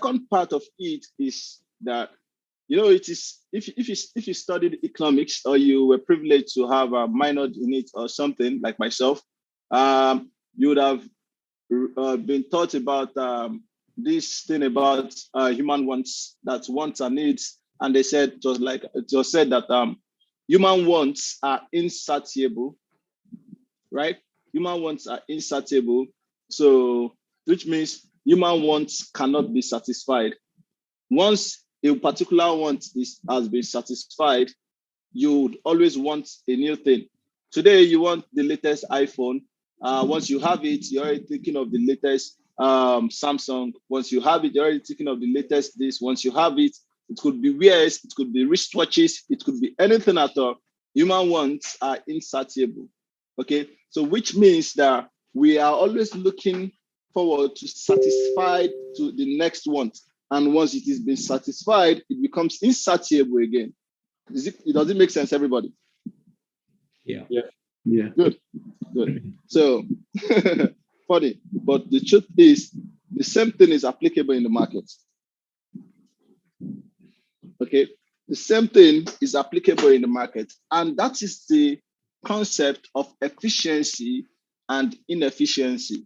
second part of it is that, it is, if you studied economics or you were privileged to have a minor in it or something like myself, you would have been taught about this thing about human wants, that wants and needs, and they said it was said that human wants are insatiable, right? Human wants are insatiable, so which means human wants cannot be satisfied. Once a particular want has been satisfied, you would always want a new thing. Today, you want the latest iPhone. Once you have it, you're already thinking of the latest Samsung. Once you have it, you're already thinking of the latest this. Once you have it, it could be wears, it could be wristwatches, it could be anything at all. Human wants are insatiable. Okay, so which means that we are always looking forward to satisfy to the next want. And once it is been satisfied, it becomes insatiable again. Does it make sense, everybody? Yeah. Good. So, funny, but the truth is, the same thing is applicable in the market. Okay, the same thing is applicable in the market, and that is the concept of efficiency and inefficiency.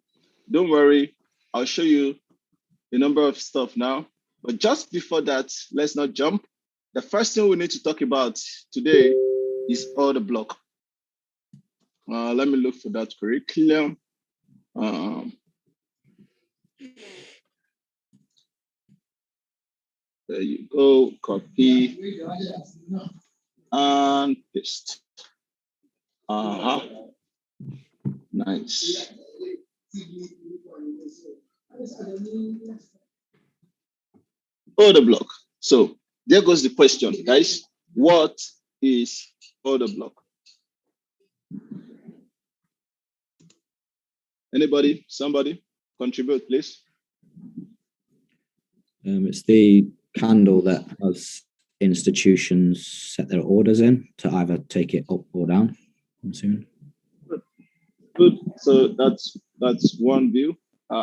Don't worry, I'll show you a number of stuff now. But just before that, let's not jump. The first thing we need to talk about today is order block. Let me look for that curriculum. There you go, copy and paste. Nice. Order block. So there goes the question, guys. What is order block? Anybody? Somebody? Contribute, please. It's the candle that has institutions set their orders in to either take it up or down, I'm assuming. Good. So that's one view.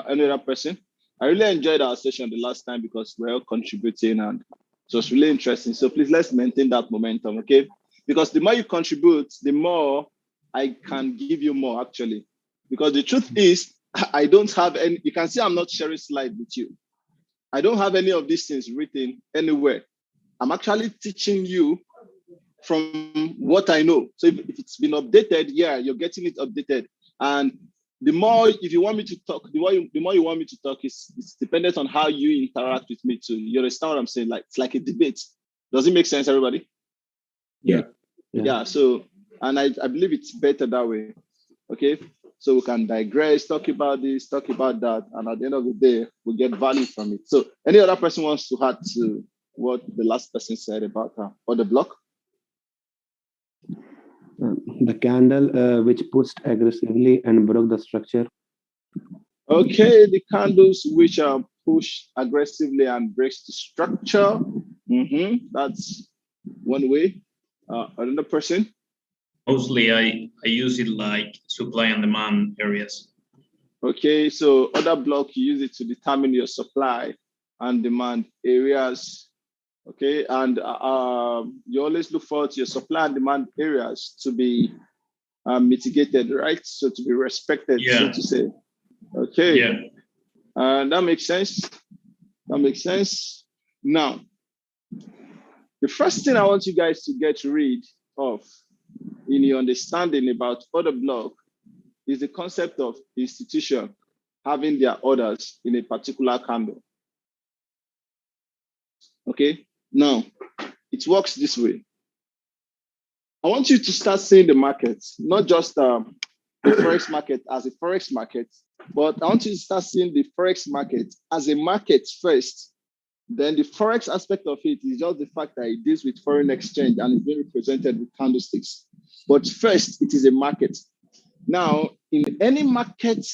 Any other person? I really enjoyed our session the last time because we're all contributing and it was really interesting. So please, let's maintain that momentum, okay? Because the more you contribute, the more I can give you more, actually. Because the truth is, I don't have any, you can see I'm not sharing slide with you. I don't have any of these things written anywhere. I'm actually teaching you from what I know. So if it's been updated, yeah, you're getting it updated. And the more, if you want me to talk, the more you want me to talk is it's dependent on how you interact with me too. You understand what I'm saying? Like it's like a debate. Does it make sense, everybody? Yeah. So, and I believe it's better that way. Okay. So we can digress, talk about this, talk about that, and at the end of the day, we get value from it. So any other person wants to add to what the last person said about order block? The candle which pushed aggressively and broke the structure. Okay, the candles which are pushed aggressively and breaks the structure. That's one way. Another person? Mostly I use it like supply and demand areas. Okay, so order block, you use it to determine your supply and demand areas. Okay, and you always look forward to your supply and demand areas to be mitigated, right? So to be respected, so to say. Okay. Yeah. That makes sense. That makes sense. Now, the first thing I want you guys to get rid of in your understanding about order block is the concept of institution having their orders in a particular candle. Okay. Now, it works this way. I want you to start seeing the market, not just the Forex market as a Forex market, but I want you to start seeing the Forex market as a market first. Then the Forex aspect of it is just the fact that it deals with foreign exchange and is being represented with candlesticks. But first, it is a market. Now, in any market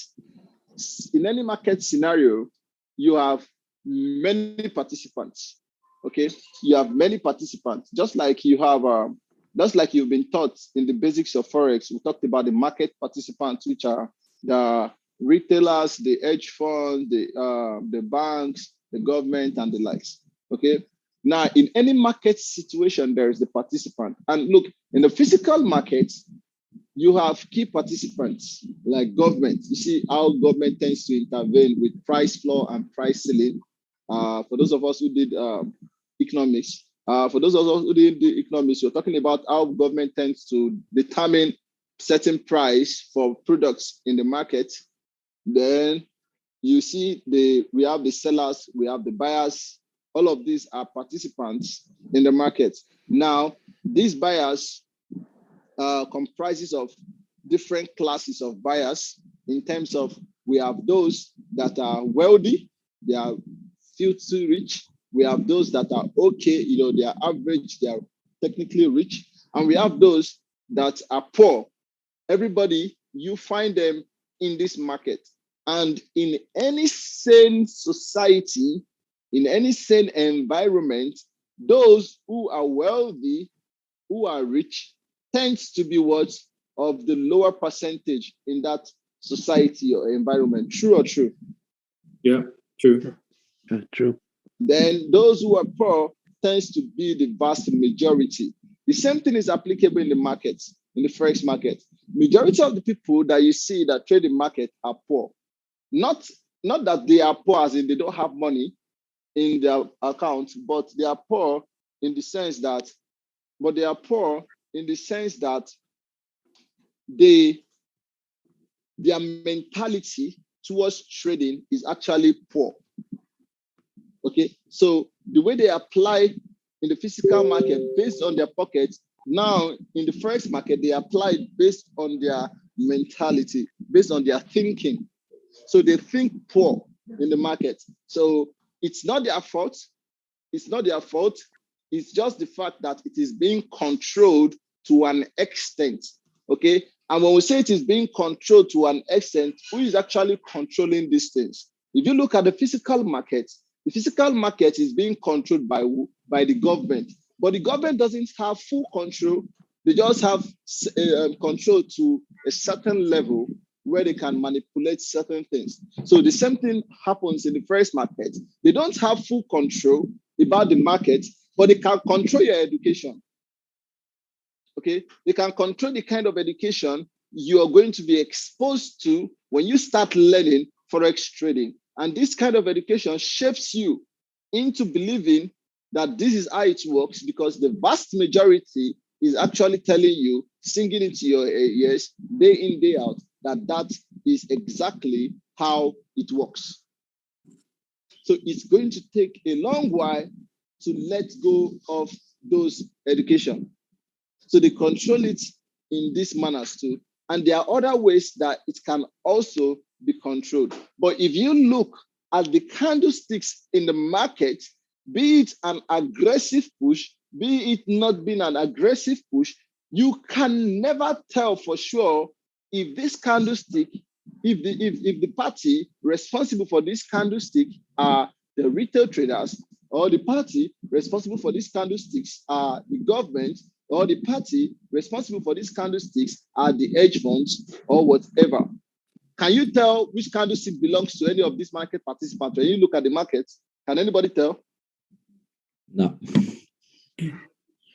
scenario, you have many participants. Okay, you have many participants, just like you have, just like you've been taught in the basics of Forex. We talked about the market participants, which are the retailers, the hedge funds, the banks, the government, and the likes. Okay. Now, in any market situation, there is the participant. And look, in the physical market, you have key participants like government. You see how government tends to intervene with price floor and price ceiling. For those of us who did economics, for those of us who did the economics, we're talking about how government tends to determine certain price for products in the market. Then you see we have the sellers, we have the buyers. All of these are participants in the market. Now, these buyers comprises of different classes of buyers in terms of we have those that are wealthy, they are filthy rich. We have those that are okay, they are average, they are technically rich. And we have those that are poor. Everybody, you find them in this market. And in any sane society, in any sane environment, those who are wealthy, who are rich, tends to be what of the lower percentage in that society or environment. True or true? Yeah, true. True. Then those who are poor tends to be the vast majority. The same thing is applicable in the market, in the forex market. Majority of the people that you see that trade the market are poor. Not that they are poor as in they don't have money in their account, but they are poor in the sense that, their mentality towards trading is actually poor. Okay, so the way they apply in the physical market based on their pockets, now in the forex market, they apply it based on their mentality, based on their thinking. So they think poor in the market. So it's not their fault. It's not their fault. It's just the fact that it is being controlled to an extent. Okay. And when we say it is being controlled to an extent, who is actually controlling these things? If you look at the physical market is being controlled by who? By the government. But the government doesn't have full control. They just have control to a certain level where they can manipulate certain things. So the same thing happens in the forex market. They don't have full control about the market, but they can control your education. Okay, they can control the kind of education you are going to be exposed to when you start learning forex trading. And this kind of education shapes you into believing that this is how it works, because the vast majority is actually telling you, singing into your ears, day in, day out, that is exactly how it works. So it's going to take a long while to let go of those education. So they control it in these manners too. And there are other ways that it can also be controlled. But if you look at the candlesticks in the market, be it an aggressive push, be it not being an aggressive push, you can never tell for sure if this candlestick, if the party responsible for this candlestick are the retail traders, or the party responsible for these candlesticks are the government, or the party responsible for these candlesticks are the hedge funds, or whatever. Can you tell which candlestick belongs to any of these market participants? When you look at the market, can anybody tell? No.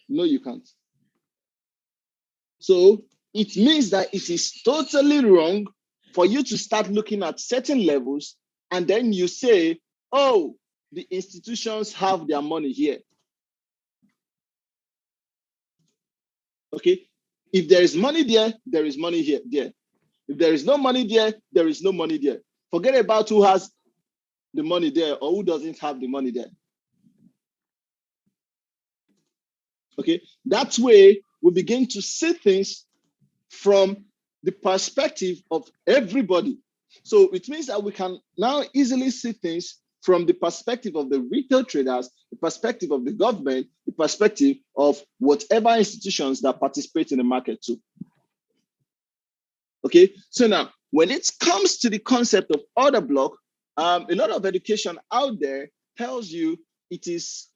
No, you can't. So it means that it is totally wrong for you to start looking at certain levels and then you say, oh, the institutions have their money here. Okay, if there is money there, there is money here, there. If there is no money there, there is no money there. Forget about who has the money there or who doesn't have the money there. Okay, that way we begin to see things from the perspective of everybody. So it means that we can now easily see things from the perspective of the retail traders, the perspective of the government, the perspective of whatever institutions that participate in the market too. Okay, so now when it comes to the concept of order block, a lot of education out there tells you it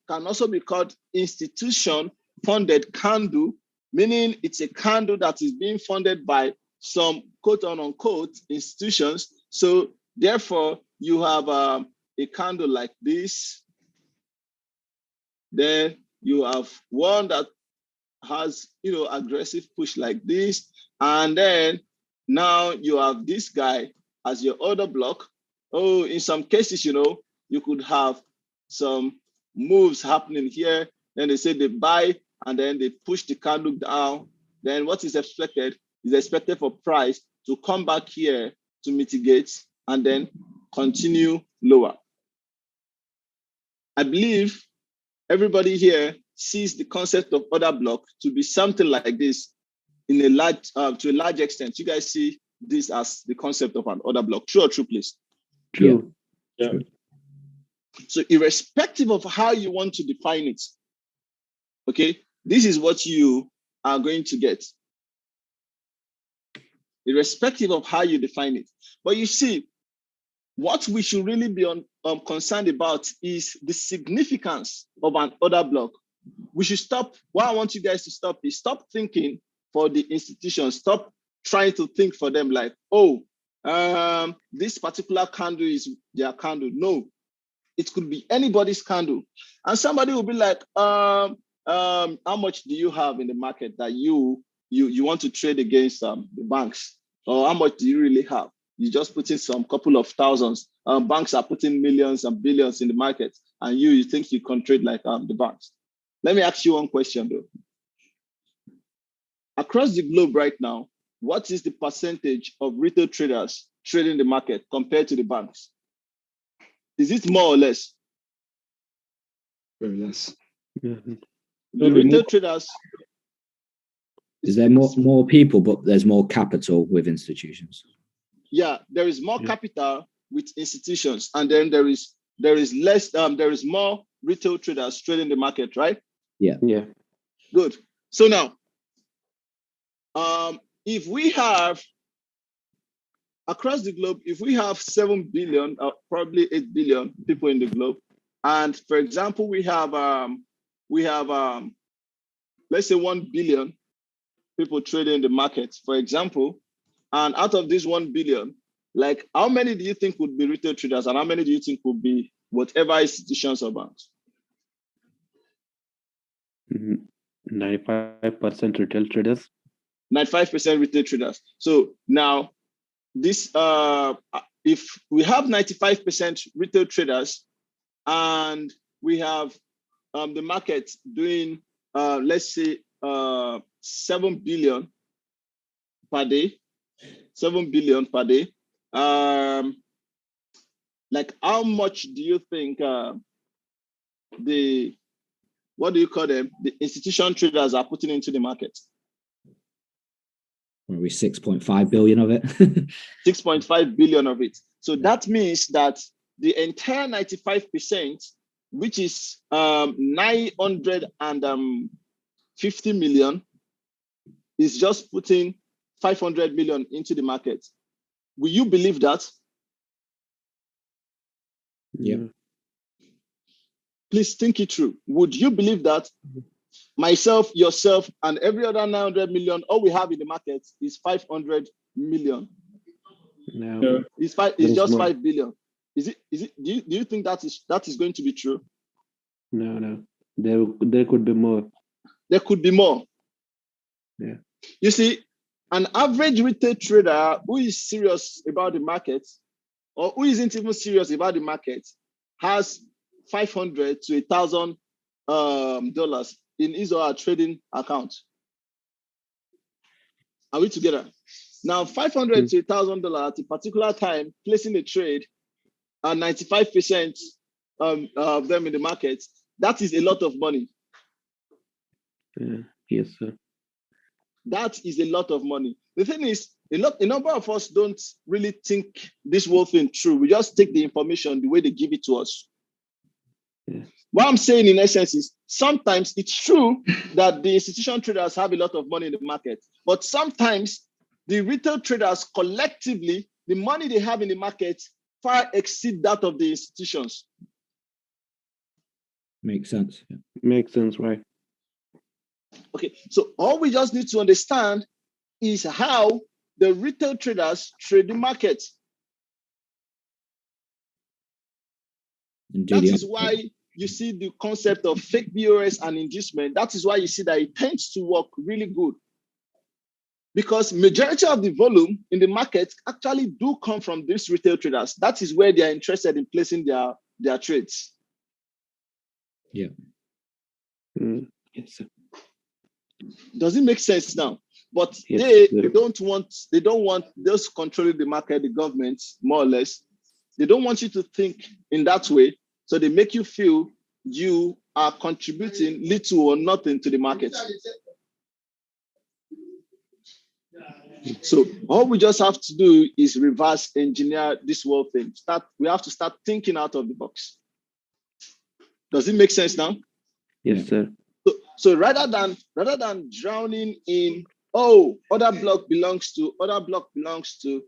can also be called institution funded candle, meaning it's a candle that is being funded by some quote unquote institutions. So therefore you have a candle like this. Then you have one that has, aggressive push like this. And then now you have this guy as your order block. Oh, in some cases, you could have some moves happening here. Then they say they buy and then they push the candle down. Then what is expected for price to come back here to mitigate and then continue lower. I believe everybody here sees the concept of order block to be something like this in a large, to a large extent. You guys see this as the concept of an order block. True or true, please? True. Yeah. So irrespective of how you want to define it, okay, this is what you are going to get. Irrespective of how you define it. But you see, what we should really be concerned about is the significance of an order block. We should stop. What I want you guys to stop is stop thinking for the institutions. Stop trying to think for them like, oh, this particular candle is their candle. No, it could be anybody's candle. And somebody will be like, how much do you have in the market that you want to trade against the banks? Or how much do you really have? You just put in some couple of thousands. Banks are putting millions and billions in the market, and you think you can trade like the banks. Let me ask you one question though. Across the globe right now, what is the percentage of retail traders trading the market compared to the banks? Is it more or less? Very less. Mhm. The retail traders. Is there more people, but there's more capital with institutions? Yeah, there is more capital with institutions, and then there is less. There is more retail traders trading the market, right? Yeah. Yeah. Good. So now, if we have across the globe, if we have 7 billion, probably 8 billion people in the globe, and for example, we have let's say 1 billion people trading in the market, for example, and out of this 1 billion, like how many do you think would be retail traders, and how many do you think would be whatever institutions or banks? 95% retail traders. 95% retail traders. So now, this if we have 95% retail traders, and we have the market doing let's say 7 billion per day, 7 billion per day. Like how much do you think the institution traders are putting into the market? Maybe 6.5 billion of it. 6.5 billion of it. So that means that the entire 95%, which is 950 million, is just putting 500 million into the market. Will you believe that? Yeah. Please think it through. Would you believe that? Myself, yourself, and every other 900 million, all we have in the market is 500 million. No. It's just 5 billion. Is it? Do you think that is going to be true? No. There could be more. There could be more. Yeah. You see, an average retail trader who is serious about the market, or who isn't even serious about the market, has $500 to $1,000 in his or her trading account. Are we together? Now, $500 to $1,000 at a particular time, placing a trade, and 95% of them in the market, that is a lot of money. Yes, sir. That is a lot of money. The thing is, a number of us don't really think this whole thing through. We just take the information the way they give it to us. Yeah. What I'm saying in essence is sometimes it's true that the institutional traders have a lot of money in the market, but sometimes the retail traders collectively, the money they have in the market far exceed that of the institutions. Makes sense. Yeah. Makes sense, right? Okay, so all we just need to understand is how the retail traders trade the market. And do That the is why you see the concept of fake BOS and inducement. That is why you see that it tends to work really good. Because majority of the volume in the market actually do come from these retail traders. That is where they are interested in placing their trades. Yeah. Yes, sir. Does it make sense now? But Yes, they sir. don't want those controlling the market, the government, more or less. They don't want you to think in that way. So they make you feel you are contributing little or nothing to the market. So all we just have to do is reverse engineer this whole thing. We have to start thinking out of the box. Does it make sense now? Yes, sir. So rather than drowning in, oh, other block belongs to,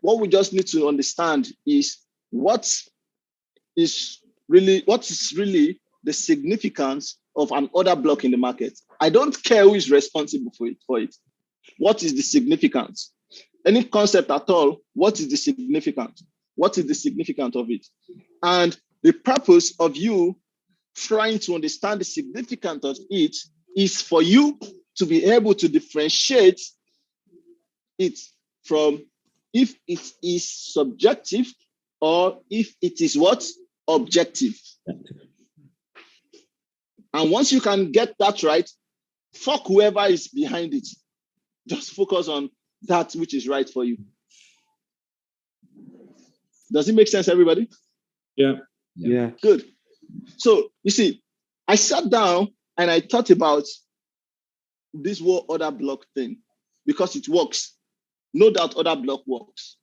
what we just need to understand is what is really the significance of an order block in the market. I don't care who is responsible for it. What is the significance? Any concept at all, what is the significance? What is the significance of it? And the purpose of you trying to understand the significance of it is for you to be able to differentiate it from if it is subjective or if it is what? Objective. And once you can get that right, fuck whoever is behind it. Just focus on that which is right for you. Does it make sense, everybody? Yeah. Yeah. Good. So you see, I sat down and I thought about this whole order block thing because it works. No doubt order block works,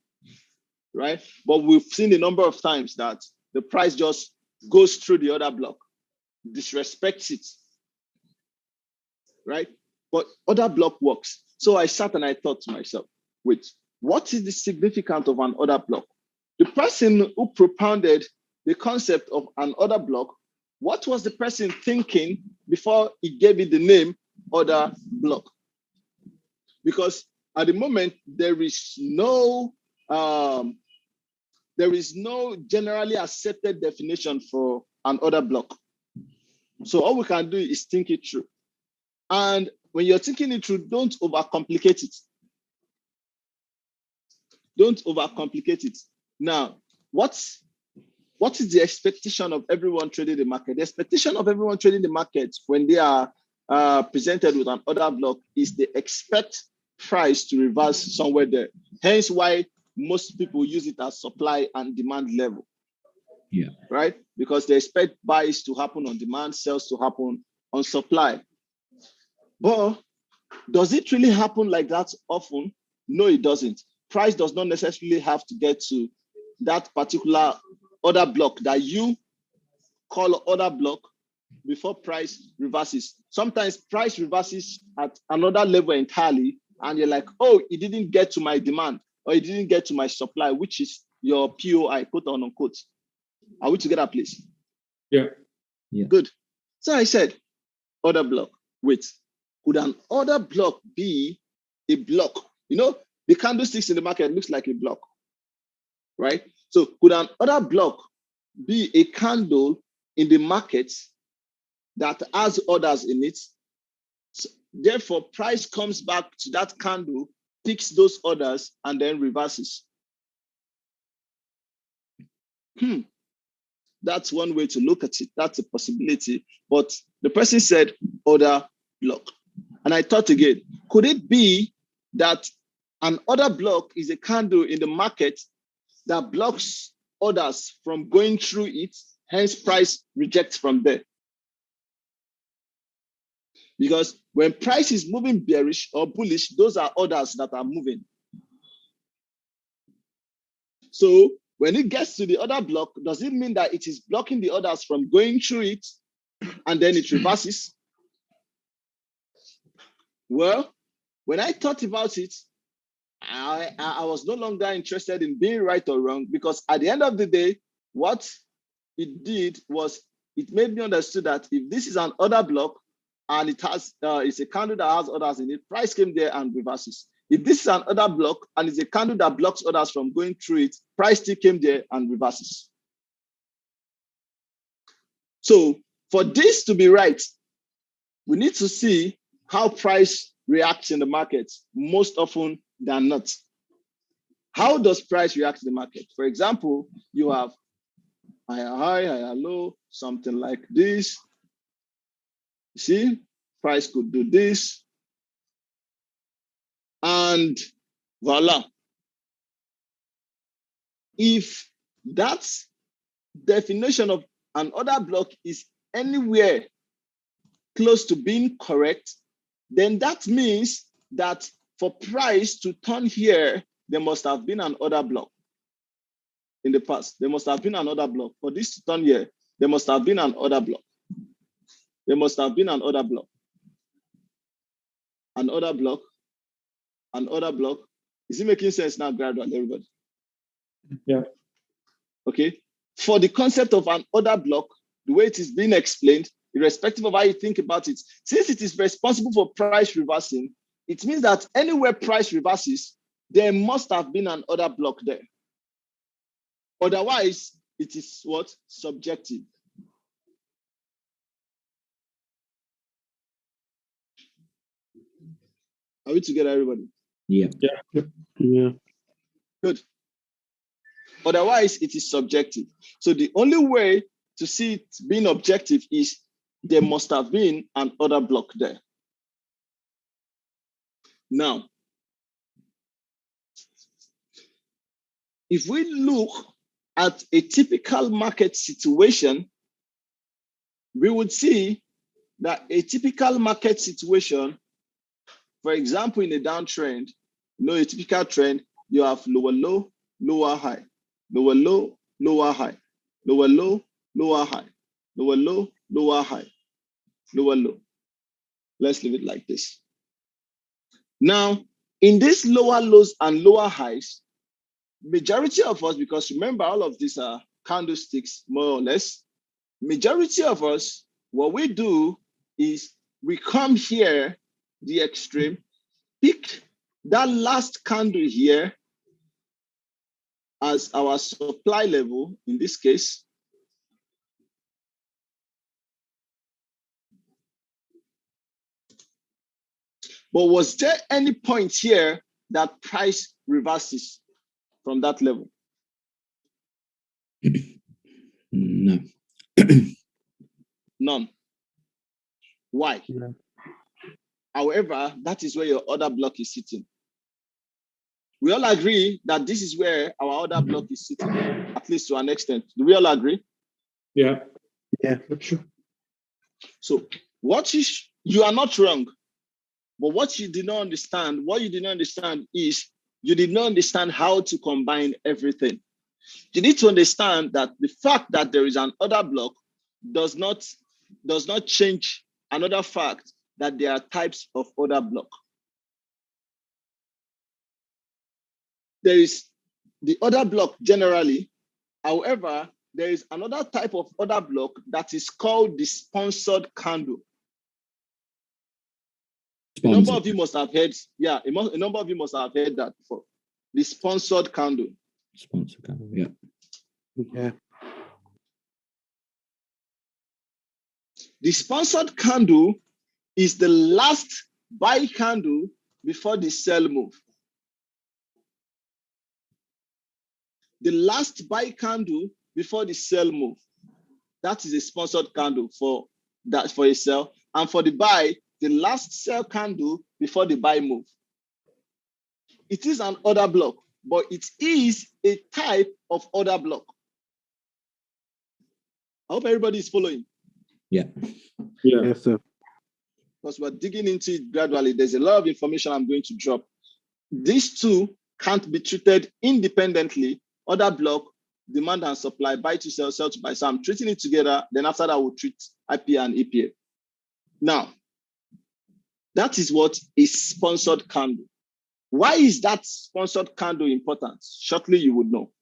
right? But we've seen a number of times that the price just goes through the order block, disrespects it, right? But order block works. So I sat and I thought to myself, wait, what is the significance of an order block? The person who propounded the concept of an order block, what was the person thinking before he gave it the name order block? Because at the moment, there is no generally accepted definition for an order block. So all we can do is think it through. And when you're thinking it through, don't overcomplicate it. Don't overcomplicate it. Now, what is the expectation of everyone trading the market? The expectation of everyone trading the market when they are presented with an order block is they expect price to reverse somewhere there. Hence why most people use it as supply and demand level. Yeah. Right? Because they expect buys to happen on demand, sales to happen on supply. But does it really happen like that often? No, it doesn't. Price does not necessarily have to get to that particular order block that you call order block before price reverses. Sometimes price reverses at another level entirely, and you're like, oh, it didn't get to my demand, or it didn't get to my supply, which is your POI, quote on unquote. Are we together, please? Yeah. Good. So I said, order block. Wait, could an order block be a block? You know, the candlesticks in the market looks like a block, right? So could an order block be a candle in the market that has orders in it? So therefore, price comes back to that candle, picks those orders, and then reverses. That's one way to look at it. That's a possibility. But the person said order block. And I thought again, could it be that an order block is a candle in the market that blocks orders from going through it, hence price rejects from there? Because when price is moving bearish or bullish, those are orders that are moving. So when it gets to the order block, does it mean that it is blocking the orders from going through it and then it reverses? Well, when I thought about it, I was no longer interested in being right or wrong, because at the end of the day, what it did was it made me understand that if this is an order block and it has it's a candle that has orders in it, price came there and reverses. If this is an order block and it's a candle that blocks orders from going through it, price still came there and reverses. So for this to be right, we need to see how price reacts in the market most often than not. How does price react in the market? For example, you have higher high, higher low, something like this. You see, price could do this. And voila. If that definition of an order block is anywhere close to being correct, then that means that for price to turn here, there must have been an order block in the past. There must have been an order block. For this to turn here, there must have been an order block. There must have been an order block. An order block. An order block. Is it making sense now, gradually, everybody? Yeah. Okay. For the concept of an order block, the way it is being explained, irrespective of how you think about it, since it is responsible for price reversing, it means that anywhere price reverses, there must have been an order block there. Otherwise, it is what? Subjective. Are we together, everybody? Yeah. Yeah. Good. Otherwise, it is subjective. So the only way to see it being objective is there must have been an order block there. Now, if we look at a typical market situation, we would see that a typical market situation, for example, in a downtrend, a typical trend, you have lower low, lower high, lower low, lower high, lower low, lower high, lower low, lower high, lower low. Let's leave it like this. Now, in these lower lows and lower highs, majority of us, because remember all of these are candlesticks, more or less, majority of us, what we do is we come here, the extreme, pick that last candle here as our supply level, in this case. But was there any point here that price reverses from that level? No. None. Why? No. However, that is where your order block is sitting. We all agree that this is where our order block is sitting, at least to an extent. Do we all agree? Yeah. Yeah. Sure. So you are not wrong, but what you did not understand is you did not understand how to combine everything. You need to understand that the fact that there is an order block does not change another fact that there are types of order block. There is the order block generally. However, there is another type of order block that is called the sponsored candle. A number of you must have heard, a number of you must have heard that before. The sponsored candle. Sponsored candle, yeah. Yeah. The sponsored candle is the last buy candle before the sell move. The last buy candle before the sell move. That is a sponsored candle for a sell. And for the buy, the last sell candle before the buy move. It is an order block, but it is a type of order block. I hope everybody is following. Yeah. Yeah. Yes, sir. Because we're digging into it gradually. There's a lot of information I'm going to drop. These two can't be treated independently. Order block, demand and supply, buy to sell, sell to buy. So I'm treating it together. Then after that, we'll treat IPA and EPA. Now, that is what is sponsored candle. Why is that sponsored candle important? Shortly, you would know.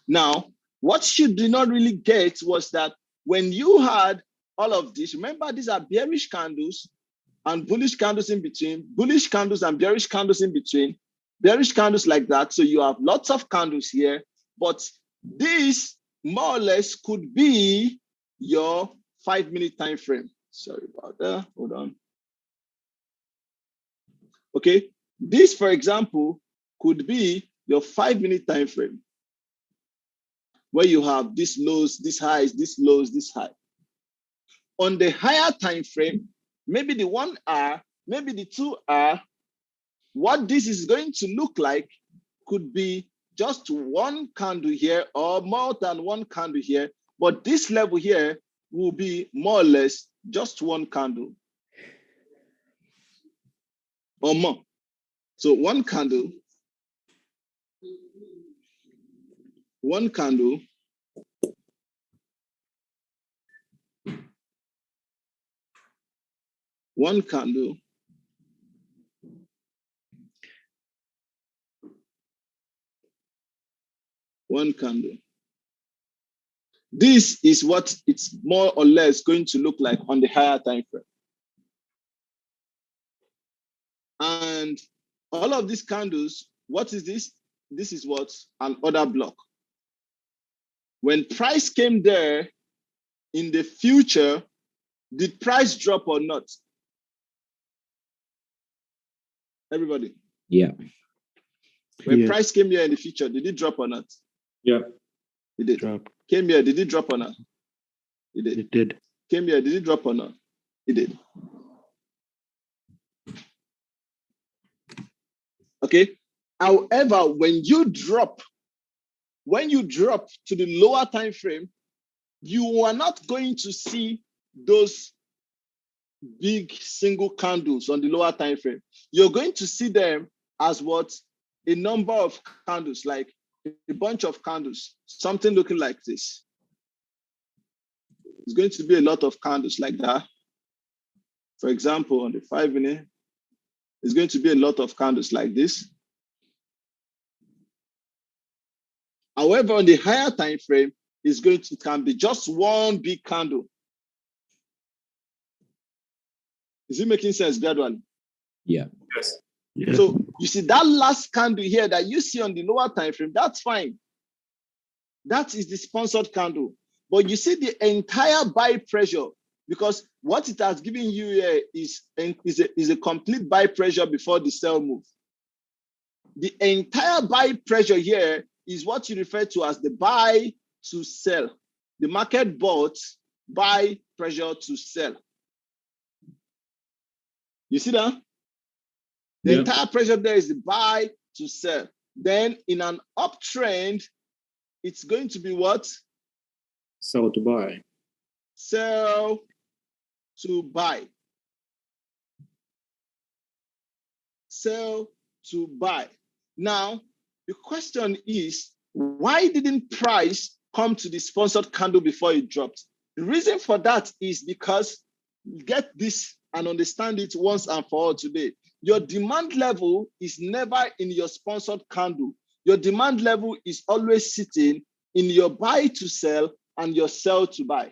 Now, what you did not really get was that when you had all of this, remember these are bearish candles and bullish candles in between, bullish candles and bearish candles in between, bearish candles like that. So you have lots of candles here, but this more or less could be your 5-minute time frame. Sorry about that. Hold on. Okay, this, for example, could be your 5-minute time frame, where you have these lows, these highs, these lows, this high. On the higher time frame, maybe the 1 hour, maybe the 2 hour, what this is going to look like could be just one candle here or more than one candle here, but this level here will be more or less just one candle or more. So one candle, one candle, one candle, one candle. This is what it's more or less going to look like on the higher time frame. And all of these candles, what is this? This is what? An order block. When price came there in the future, did price drop or not? Everybody? Yeah. When price came here in the future, did it drop or not? Yeah. It did. Drop. Came here, did it drop or not? It did. It did. Came here, did it drop or not? It did. Okay. However, when you drop to the lower time frame, you are not going to see those big single candles on the lower time frame. You're going to see them as what? A number of candles, like a bunch of candles, something looking like this. It's going to be a lot of candles like that. For example, on the 5-minute, it's going to be a lot of candles like this. However, on the higher time frame, it can be just one big candle. Is it making sense gradually? Yeah. Yes. Yeah. So you see that last candle here that you see on the lower time frame, that's fine. That is the sponsored candle. But you see the entire buy pressure, because what it has given you here is a complete buy pressure before the sell move. The entire buy pressure here is what you refer to as the buy to sell. The market bought, buy pressure to sell. You see that? The entire pressure there is the buy to sell. Then in an uptrend, it's going to be what? Sell to buy. Sell to buy. Sell to buy. Now, the question is, why didn't price come to the sponsored candle before it dropped? The reason for that is because, get this and understand it once and for all today. Your demand level is never in your sponsored candle. Your demand level is always sitting in your buy to sell and your sell to buy.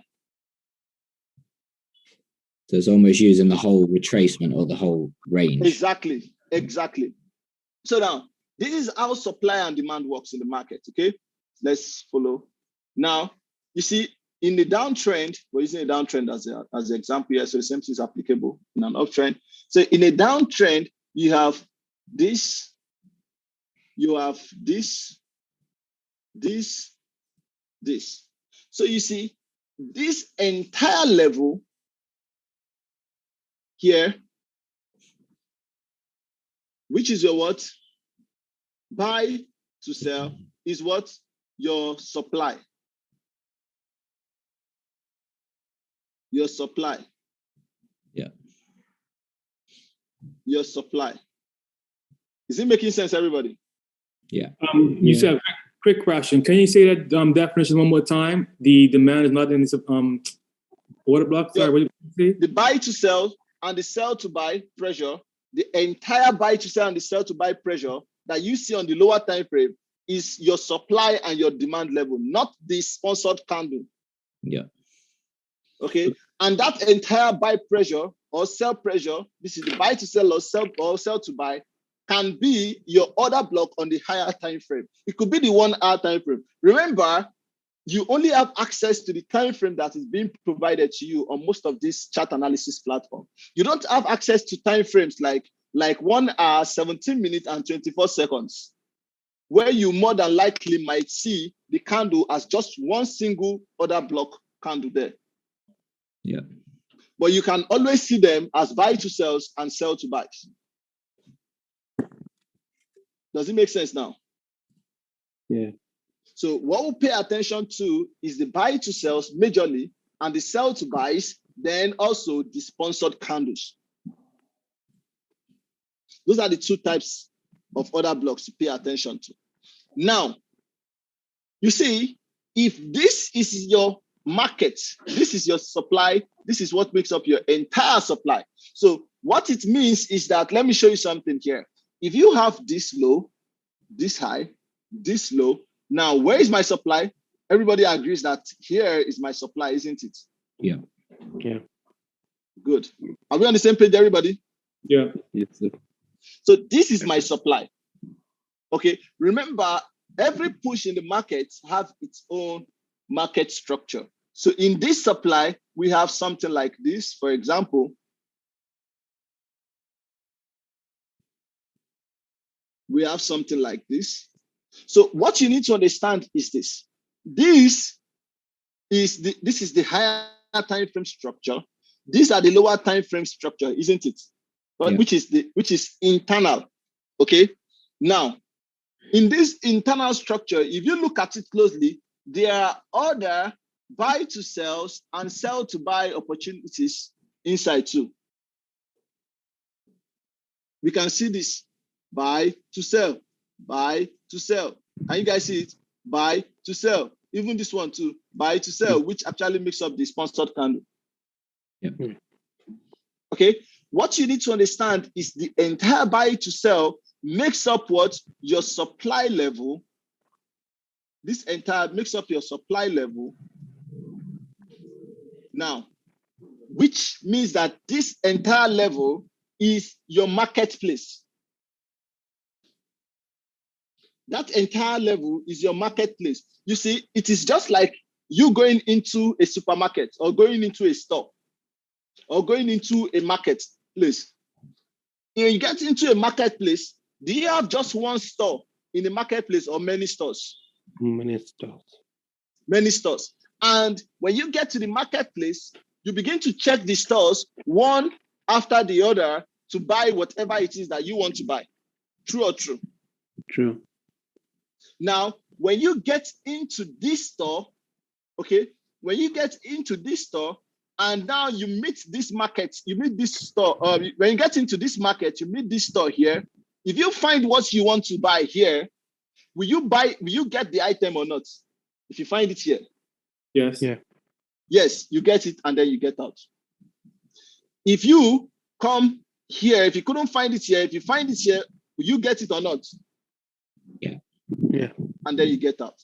So it's almost using the whole retracement or the whole range. Exactly. So now, this is how supply and demand works in the market, okay? Let's follow. Now, you see, in the downtrend, we're using a downtrend as an example here, so the same thing is applicable in an uptrend. So in a downtrend, you have this, this. So you see, this entire level here, which is your what? Buy to sell, is what? Your supply. Your supply. Yeah. Your supply. Is it making sense, everybody? Yeah. You said, quick question. Can you say that definition one more time? The demand is not in this order block. Sorry, Yeah. what did you say? The buy to sell and the sell to buy pressure, the entire buy to sell and the sell to buy pressure that you see on the lower time frame is your supply and your demand level, not the sponsored candle. Yeah. Okay. And that entire buy pressure or sell pressure, this is the buy to sell or sell to buy, can be your order block on the higher time frame. It could be the 1 hour time frame. Remember, you only have access to the time frame that is being provided to you on most of these chart analysis platform. You don't have access to time frames like 1 hour, 17 minutes, and 24 seconds, where you more than likely might see the candle as just one single order block candle there. Yeah. But you can always see them as buy to sells and sell to buys. Does it make sense now? Yeah. So what we'll pay attention to is the buy to sells majorly and the sell to buys, then also the sponsored candles. Those are the two types of order blocks to pay attention to. Now, you see, if this is your market, this is your supply, this is what makes up your entire supply. So what it means is that, let me show you something here. If you have this low, this high, this low, now where is my supply? Everybody agrees that here is my supply, isn't it? Yeah. Yeah. Good. Are we on the same page, everybody? Yeah. Yes, sir. So this is my supply. Okay, remember, every push in the market have its own market structure. So in this supply, we have something like this, for example. We have something like this. So what you need to understand is this. This is the higher time frame structure. These are the lower time frame structure, isn't it? But Yeah. which is internal. Okay. Now, in this internal structure, if you look at it closely, there are other buy to sells and sell to buy opportunities inside too. We can see this buy to sell, buy to sell. Can you guys see it? Buy to sell. Even this one too, buy to sell, which actually makes up the sponsored candle. Yeah. Okay. What you need to understand is the entire buy to sell makes up what? Your supply level. This entire makes up your supply level. Now, which means that this entire level is your marketplace. That entire level is your marketplace. You see, it is just like you going into a supermarket or going into a store or going into a marketplace. When you get into a marketplace, do you have just one store in the marketplace or many stores? Many stores. Many stores. And when you get to the marketplace, you begin to check the stores one after the other to buy whatever it is that you want to buy. True or true? True. Now, when you get into this store, okay, when you get into this store and now you meet this market, you meet this store, when you get into this market, you meet this store here. If you find what you want to buy here, will you get the item or not? If you find it here. Yes. Yeah. Yes, you get it and then you get out. If you come here, if you couldn't find it here, if you find it here, will you get it or not? Yeah. Yeah. And then you get out.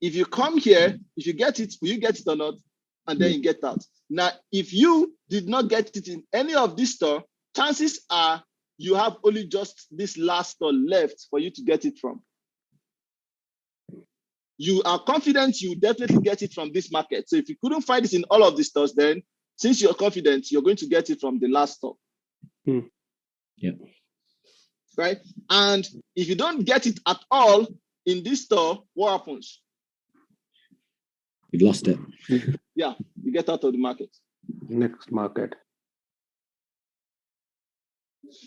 If you come here, if you get it, will you get it or not? And then you get out. Now, if you did not get it in any of this store, chances are you have only just this last store left for you to get it from. You are confident you definitely get it from this market. So if you couldn't find it in all of the stores, then since you're confident, you're going to get it from the last store. Yeah. Right? And if you don't get it at all in this store, what happens? You've lost it. Yeah, you get out of the market. Next market.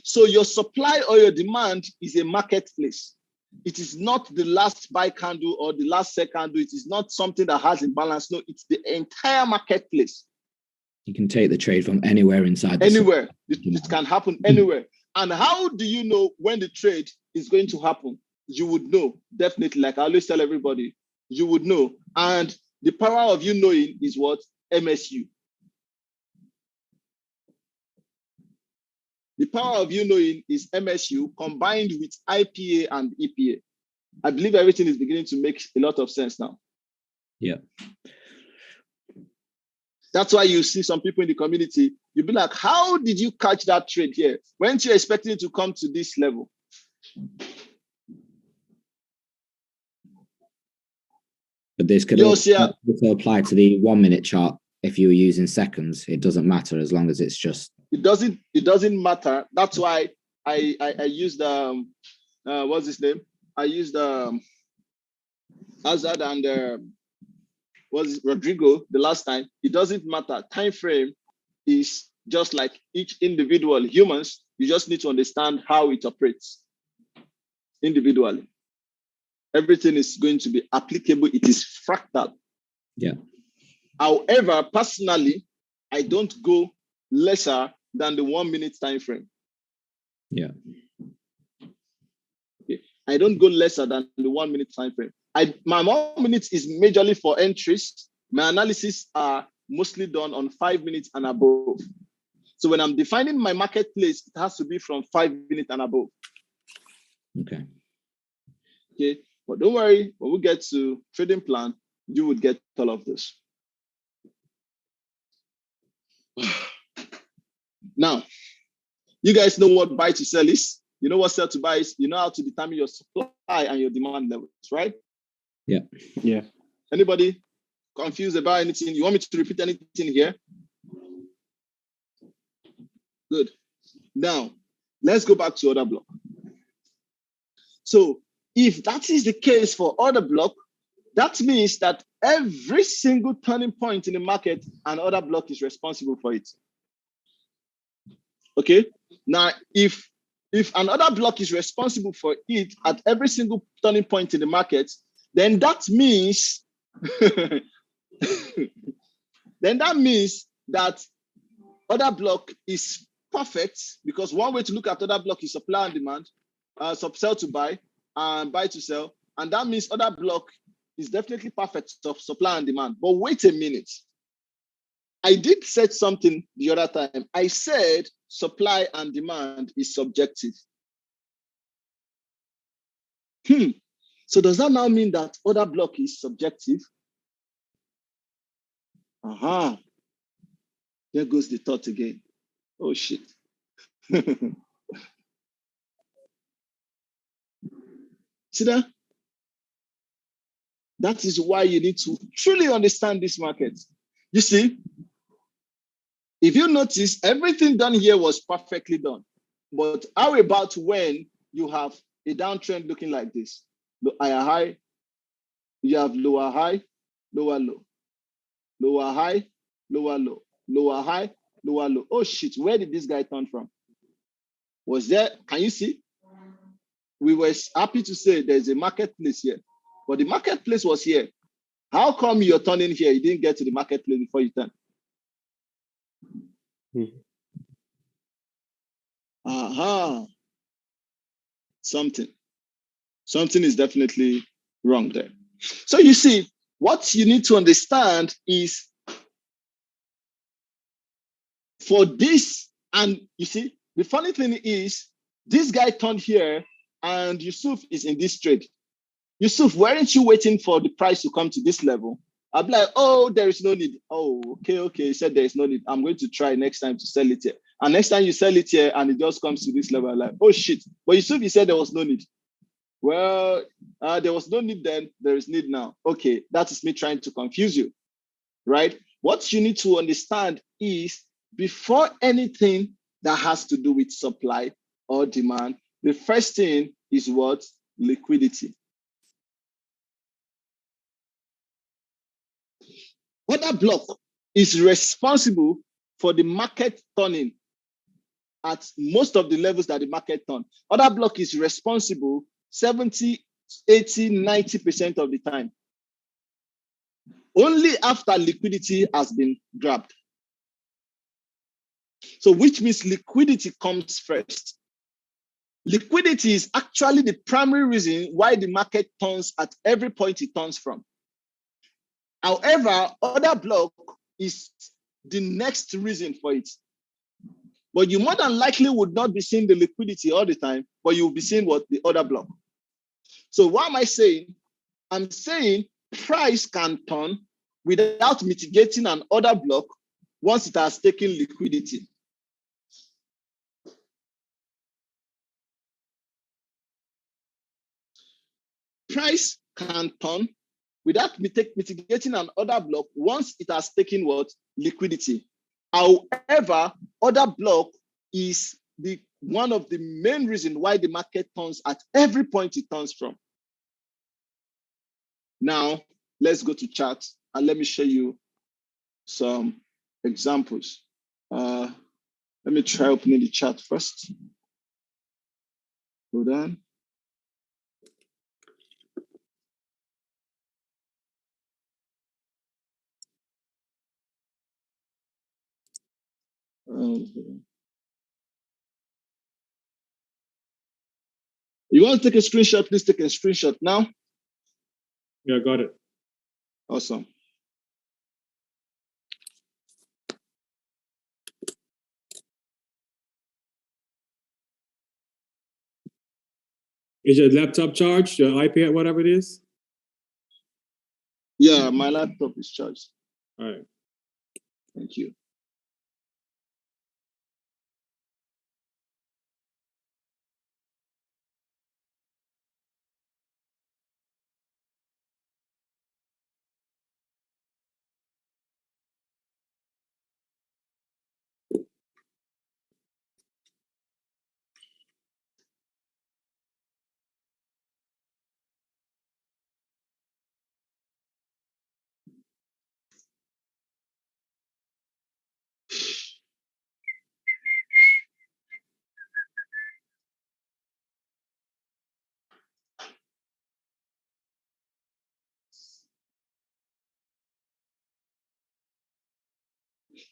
So your supply or your demand is a marketplace. It is not the last buy candle or the last sell candle. It is not something that has imbalance. No, it's the entire marketplace. You can take the trade from anywhere inside. Anywhere. It can happen anywhere. And how do you know when the trade is going to happen? You would know, definitely. Like I always tell everybody, you would know. And the power of you knowing is what? MSU. The power of you knowing is MSU combined with IPA and EPA. I believe everything is beginning to make a lot of sense now. Yeah. That's why you see some people in the community, you'll be like, how did you catch that trade here? Weren't you expecting it to come to this level? But this could also apply to the 1 minute chart. If you were using seconds, it doesn't matter as long as it's just. It doesn't matter. That's why I used what's his name? I used Hazard and was Rodrigo the last time. It doesn't matter. Time frame is just like each individual humans. You just need to understand how it operates individually. Everything is going to be applicable. It is fractal. Yeah. However, personally, I don't go lesser than the 1 minute time frame. Yeah. Okay. I don't go lesser than the 1 minute time frame. My 1 minute is majorly for entries. My analysis are mostly done on 5 minutes and above. So when I'm defining my marketplace, it has to be from 5 minutes and above. Okay. Okay. But don't worry, when we get to trading plan, you would get all of this. Now, you guys know what buy to sell is. You know what sell to buy is. You know how to determine your supply and your demand levels, right? Yeah. Yeah. Anybody confused about anything? You want me to repeat anything here? Good. Now, let's go back to order block. So if that is the case for order block, that means that every single turning point in the market, an order block is responsible for it. Okay. Now, if an order block is responsible for it at every single turning point in the market, then that means that order block is perfect, because one way to look at order block is supply and demand, sell to buy, and buy to sell, and that means order block is definitely perfect of supply and demand. But wait a minute. I did say something the other time. I said supply and demand is subjective. So does that now mean that order block is subjective? Aha. There goes the thought again. Oh, shit. See that? That is why you need to truly understand this market. You see, if you notice, everything done here was perfectly done. But how about when you have a downtrend looking like this? The higher high, you have lower high, lower low, lower high, lower low, lower high, lower low. Oh shit, where did this guy turn from? Was there, can you see? We were happy to say there's a marketplace here, but the marketplace was here. How come you're turning here? You didn't get to the marketplace before you turn. Aha. Something is definitely wrong there. So you see, what you need to understand is for this, and you see, the funny thing is, this guy turned here and Yusuf is in this trade. Yusuf, weren't you waiting for the price to come to this level? I'll be like, oh, there is no need. Oh, okay. He said there is no need. I'm going to try next time to sell it here. And next time you sell it here and it just comes to this level, I'm like, oh shit. But Yusuf, he said there was no need. Well, there was no need then, there is need now. Okay, that is me trying to confuse you, right? What you need to understand is before anything that has to do with supply or demand, the first thing is what? Liquidity. Order block is responsible for the market turning at most of the levels that the market turn. Order block is responsible 70, 80, 90% of the time. Only after liquidity has been grabbed. So which means liquidity comes first. Liquidity is actually the primary reason why the market turns at every point it turns from. However, order block is the next reason for it. But you more than likely would not be seeing the liquidity all the time, but you'll be seeing what? The order block. So what am I saying? I'm saying price can turn without mitigating an order block once it has taken liquidity. Price can turn without mitigating an order block once it has taken what? Liquidity. However, order block is one of the main reasons why the market turns at every point it turns from. Now, let's go to chart and let me show you some examples. Let me try opening the chart first. Hold on. You want to take a screenshot? Please take a screenshot now. Yeah, got it. Awesome. Is your laptop charged? Your iPad, whatever it is? Yeah, my laptop is charged. All right. Thank you.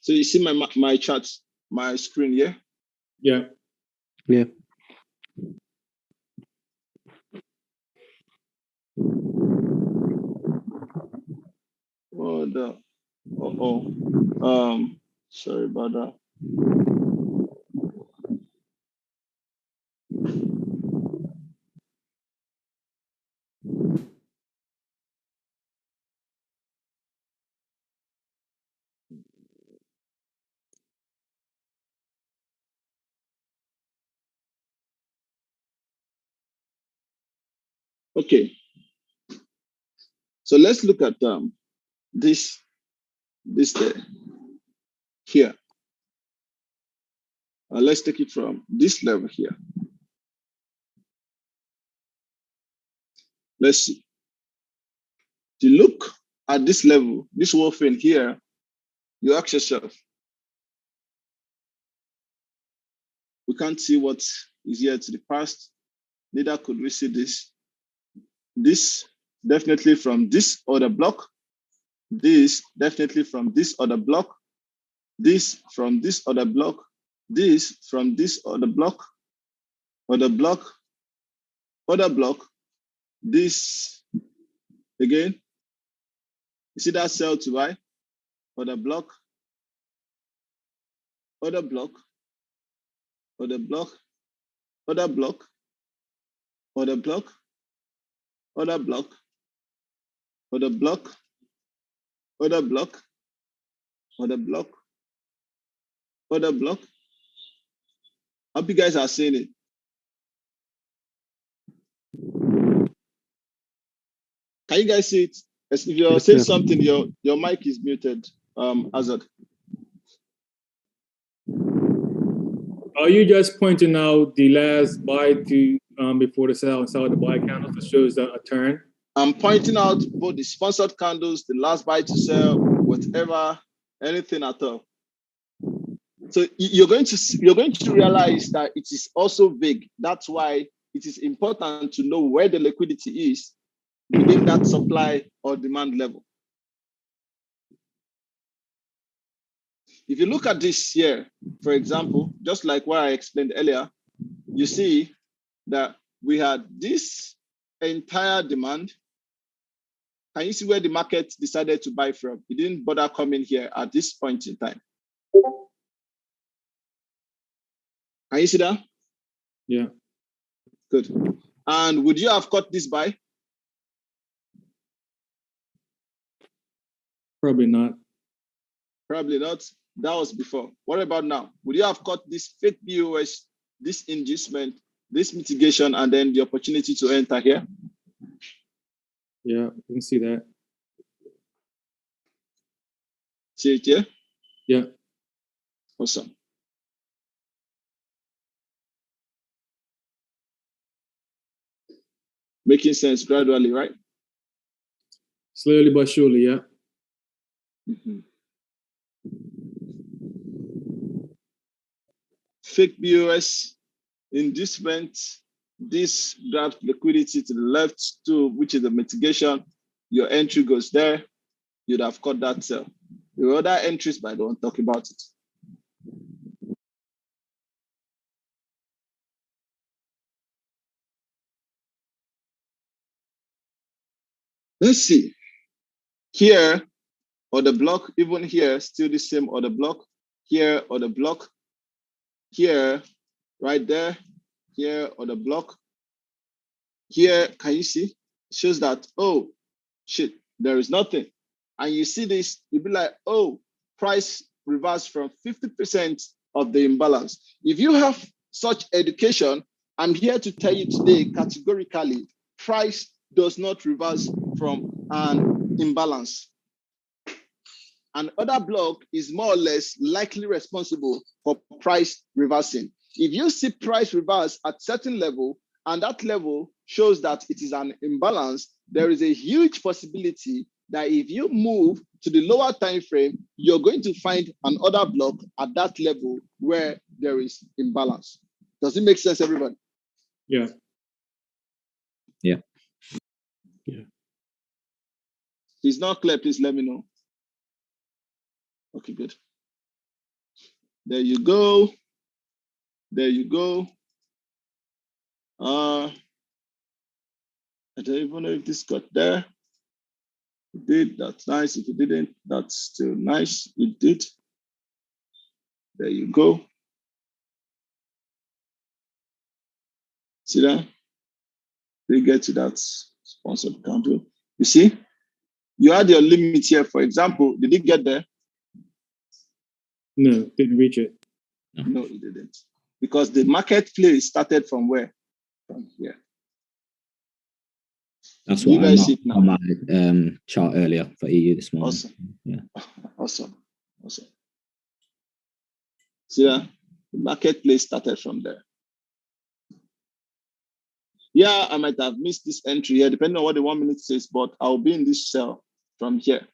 So you see my chart, my screen, yeah? Yeah. Yeah. Sorry about that. Okay. So let's look at this here. Let's take it from this level here. Let's see. To look at this level, this whole thing here, you ask yourself, we can't see what is here to the past, neither could we see this. This definitely from this other block, this definitely from this other block, this from this other block, this from this other block, other block, other block, this again. You see that sell to buy, other block, other block, other block, other block, other block, other block, other block, other block, other block, other block. I hope you guys are seeing it. Can you guys see it? If you're Yes, saying sir. something, your mic is muted, Azad. Are you just pointing out the last buy to before the sell and sell the buy candles that shows a turn? I'm pointing out both the sponsored candles, the last buy to sell, whatever, anything at all. So you're going to realize that it is also vague. That's why it is important to know where the liquidity is within that supply or demand level. If you look at this here, for example, just like what I explained earlier, you see that we had this entire demand. Can you see where the market decided to buy from? It didn't bother coming here at this point in time. Can you see that? Yeah. Good. And would you have caught this buy? Probably not. Probably not. That was before. What about now? Would you have caught this fake BOS, this inducement, this mitigation, and then the opportunity to enter here? Yeah, you can see that. See it here? Yeah. Awesome. Making sense gradually, right? Slowly but surely, yeah. Mhm. Fake BOS inducement. This grabs liquidity to the left too, which is the mitigation. Your entry goes there. You'd have caught that sell. There are other entries, but I don't talk about it. Let's see. Here, or the block, even here, still the same order block. Here, or the block. Here, right there. Here, or the block. Here, can you see? It shows that, oh, shit, there is nothing. And you see this, you'll be like, oh, price reversed from 50% of the imbalance. If you have such education, I'm here to tell you today categorically, price does not reverse from an imbalance. An order block is more or less likely responsible for price reversing. If you see price reverse at certain level, and that level shows that it is an imbalance, there is a huge possibility that if you move to the lower time frame, you're going to find an order block at that level where there is imbalance. Does it make sense, everybody? Yeah. Yeah. Yeah. If it's not clear, please let me know. Okay, good. There you go. There you go. I don't even know if this got there. It did, that's nice. If it didn't, that's still nice. It did. There you go. See that? They get to that sponsored candle. You see? You had your limit here, for example. Did it get there? No, didn't reach it. No, it didn't. Because the market play started from where? From here. That's You what I guys see marked it now. on my chart earlier for EU this morning. Awesome. Yeah. Awesome. Awesome. See that? The marketplace started from there. Yeah, I might have missed this entry here, depending on what the 1 minute says, but I'll be in this cell from here.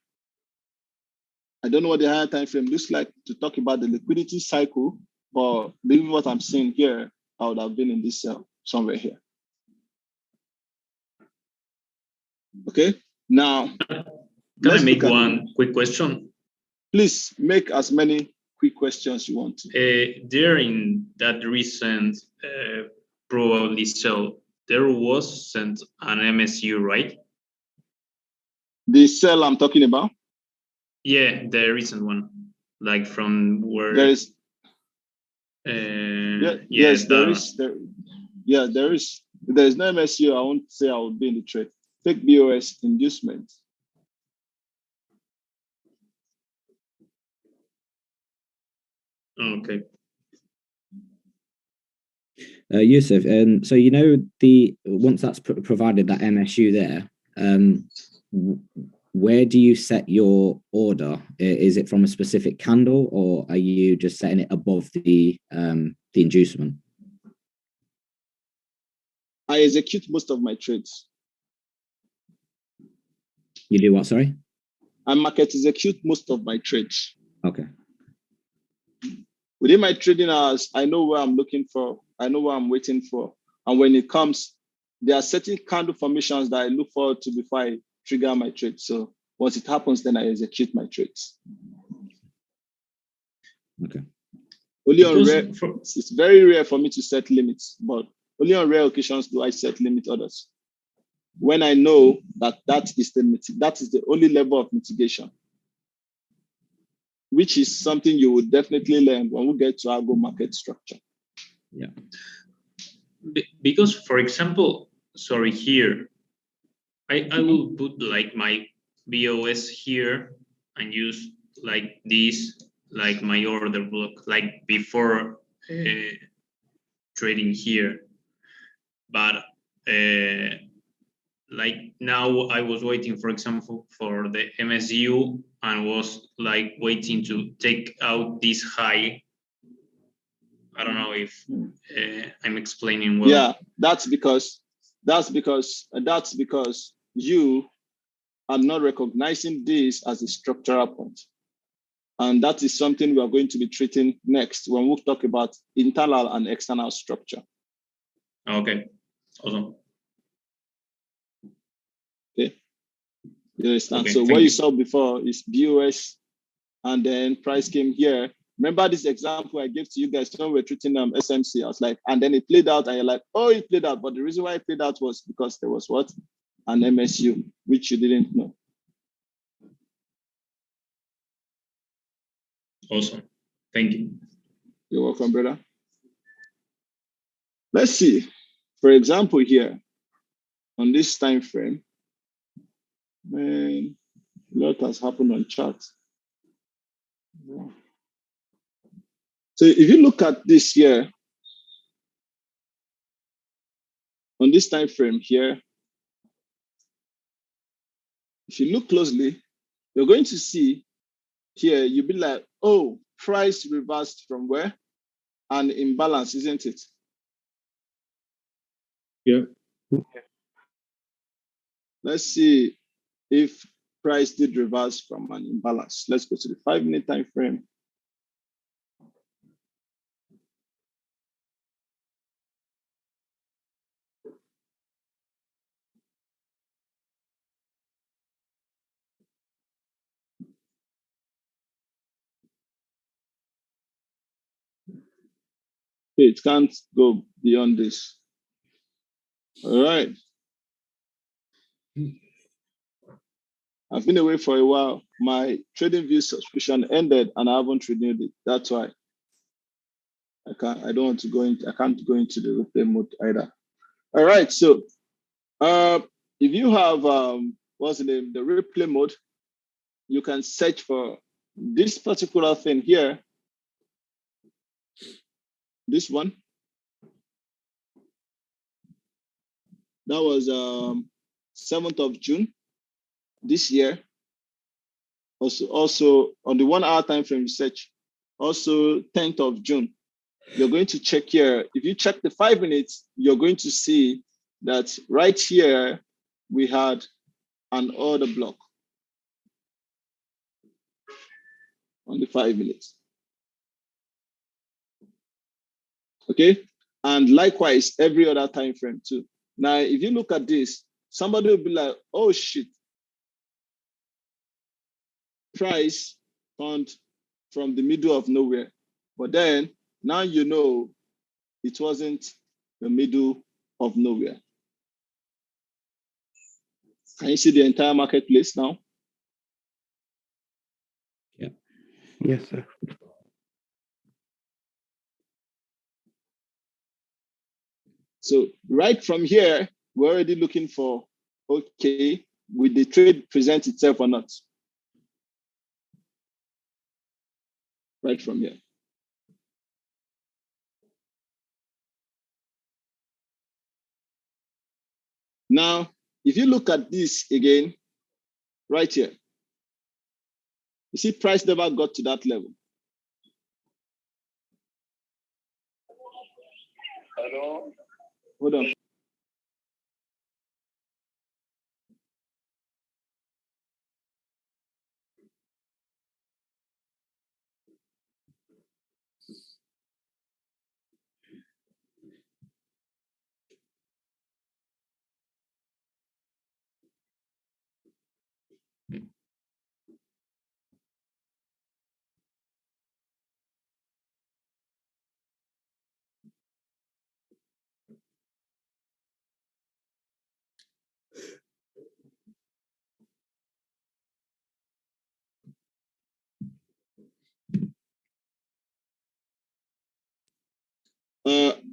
I don't know what the higher time frame looks like to talk about the liquidity cycle, but believe what I'm seeing here, I would have been in this cell somewhere here. Okay, now Can I make one quick question? Please make as many quick questions you want to. During that recent probably sell, there was sent an MSU, right? The cell I'm talking about? Yeah, the recent one, like from where there is. Yes, there that is. There is. If there is no MSU, I won't say I would be in the trade. Fake BOS inducement. Okay. Yusuf, so you know once that's provided that MSU there, where do you set your order? Is it from a specific candle, or are you just setting it above the inducement? I execute most of my trades. You do what? Sorry. I market execute most of my trades. Okay. Within my trading hours, I know where I'm looking for. I know what I'm waiting for. And when it comes, there are certain candle formations that I look forward to before I trigger my trade. So once it happens, then I execute my trades. Okay. Only on rare, it's very rare for me to set limits, but only on rare occasions do I set limit orders. When I know that that is the only level of mitigation, which is something you will definitely learn when we get to our go market structure. Yeah. Because, for example, sorry, here, I will put like my BOS here and use like this, like my order block, like before trading here. But like now I was waiting, for example, for the MSU and was like waiting to take out this high. I don't know if I'm explaining well. Yeah, that's because you are not recognizing this as a structural point. And that is something we are going to be treating next when we talk about internal and external structure. Okay, awesome. Okay, you understand? Okay, So thank what you you. saw before is BOS, and then price came here. Remember this example I gave to you guys when we were treating SMC? I was like, and then it played out, and you're like, oh, it played out. But the reason why it played out was because there was what? An MSU, which you didn't know. Awesome. Thank you. You're welcome, brother. Let's see. For example, here on this time frame, man, a lot has happened on chart. So if you look at this here, on this time frame here, if you look closely, you're going to see here, you'll be like, oh, price reversed from where? An imbalance, isn't it? Yeah. Let's see if price did reverse from an imbalance. Let's go to the 5-minute time frame. Okay, it can't go beyond this. All right. I've been away for a while. My TradingView subscription ended and I haven't renewed it. That's why I can't go into the replay mode either. All right. So if you have what's the name? The replay mode, you can search for this particular thing here. This one. That was 7th of June this year. Also on the 1 hour time frame research, also 10th of June. You're going to check here. If you check the 5 minutes, you're going to see that right here we had an order block on the 5 minutes. Okay, and likewise every other time frame too. Now, if you look at this, somebody will be like, "Oh shit, price found from the middle of nowhere." But then now you know it wasn't the middle of nowhere. Can you see the entire marketplace now? Yeah. Yes, sir. So right from here, we're already looking for, okay, will the trade present itself or not? Right from here. Now, if you look at this again, right here, you see price never got to that level. Hello? Hold on.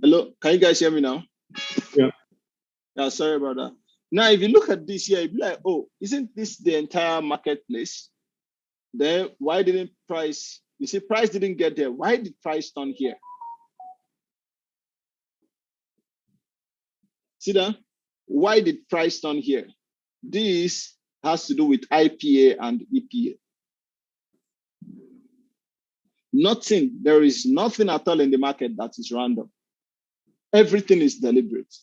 Hello, can you guys hear me now? Yeah. Yeah, sorry about that. Now, if you look at this here, you'd be like, oh, isn't this the entire marketplace? Then why didn't price, you see, price didn't get there. Why did price turn here? See that? why did price turn here? This has to do with IPA and EPA. There is nothing at all in the market that is random. Everything is deliberate.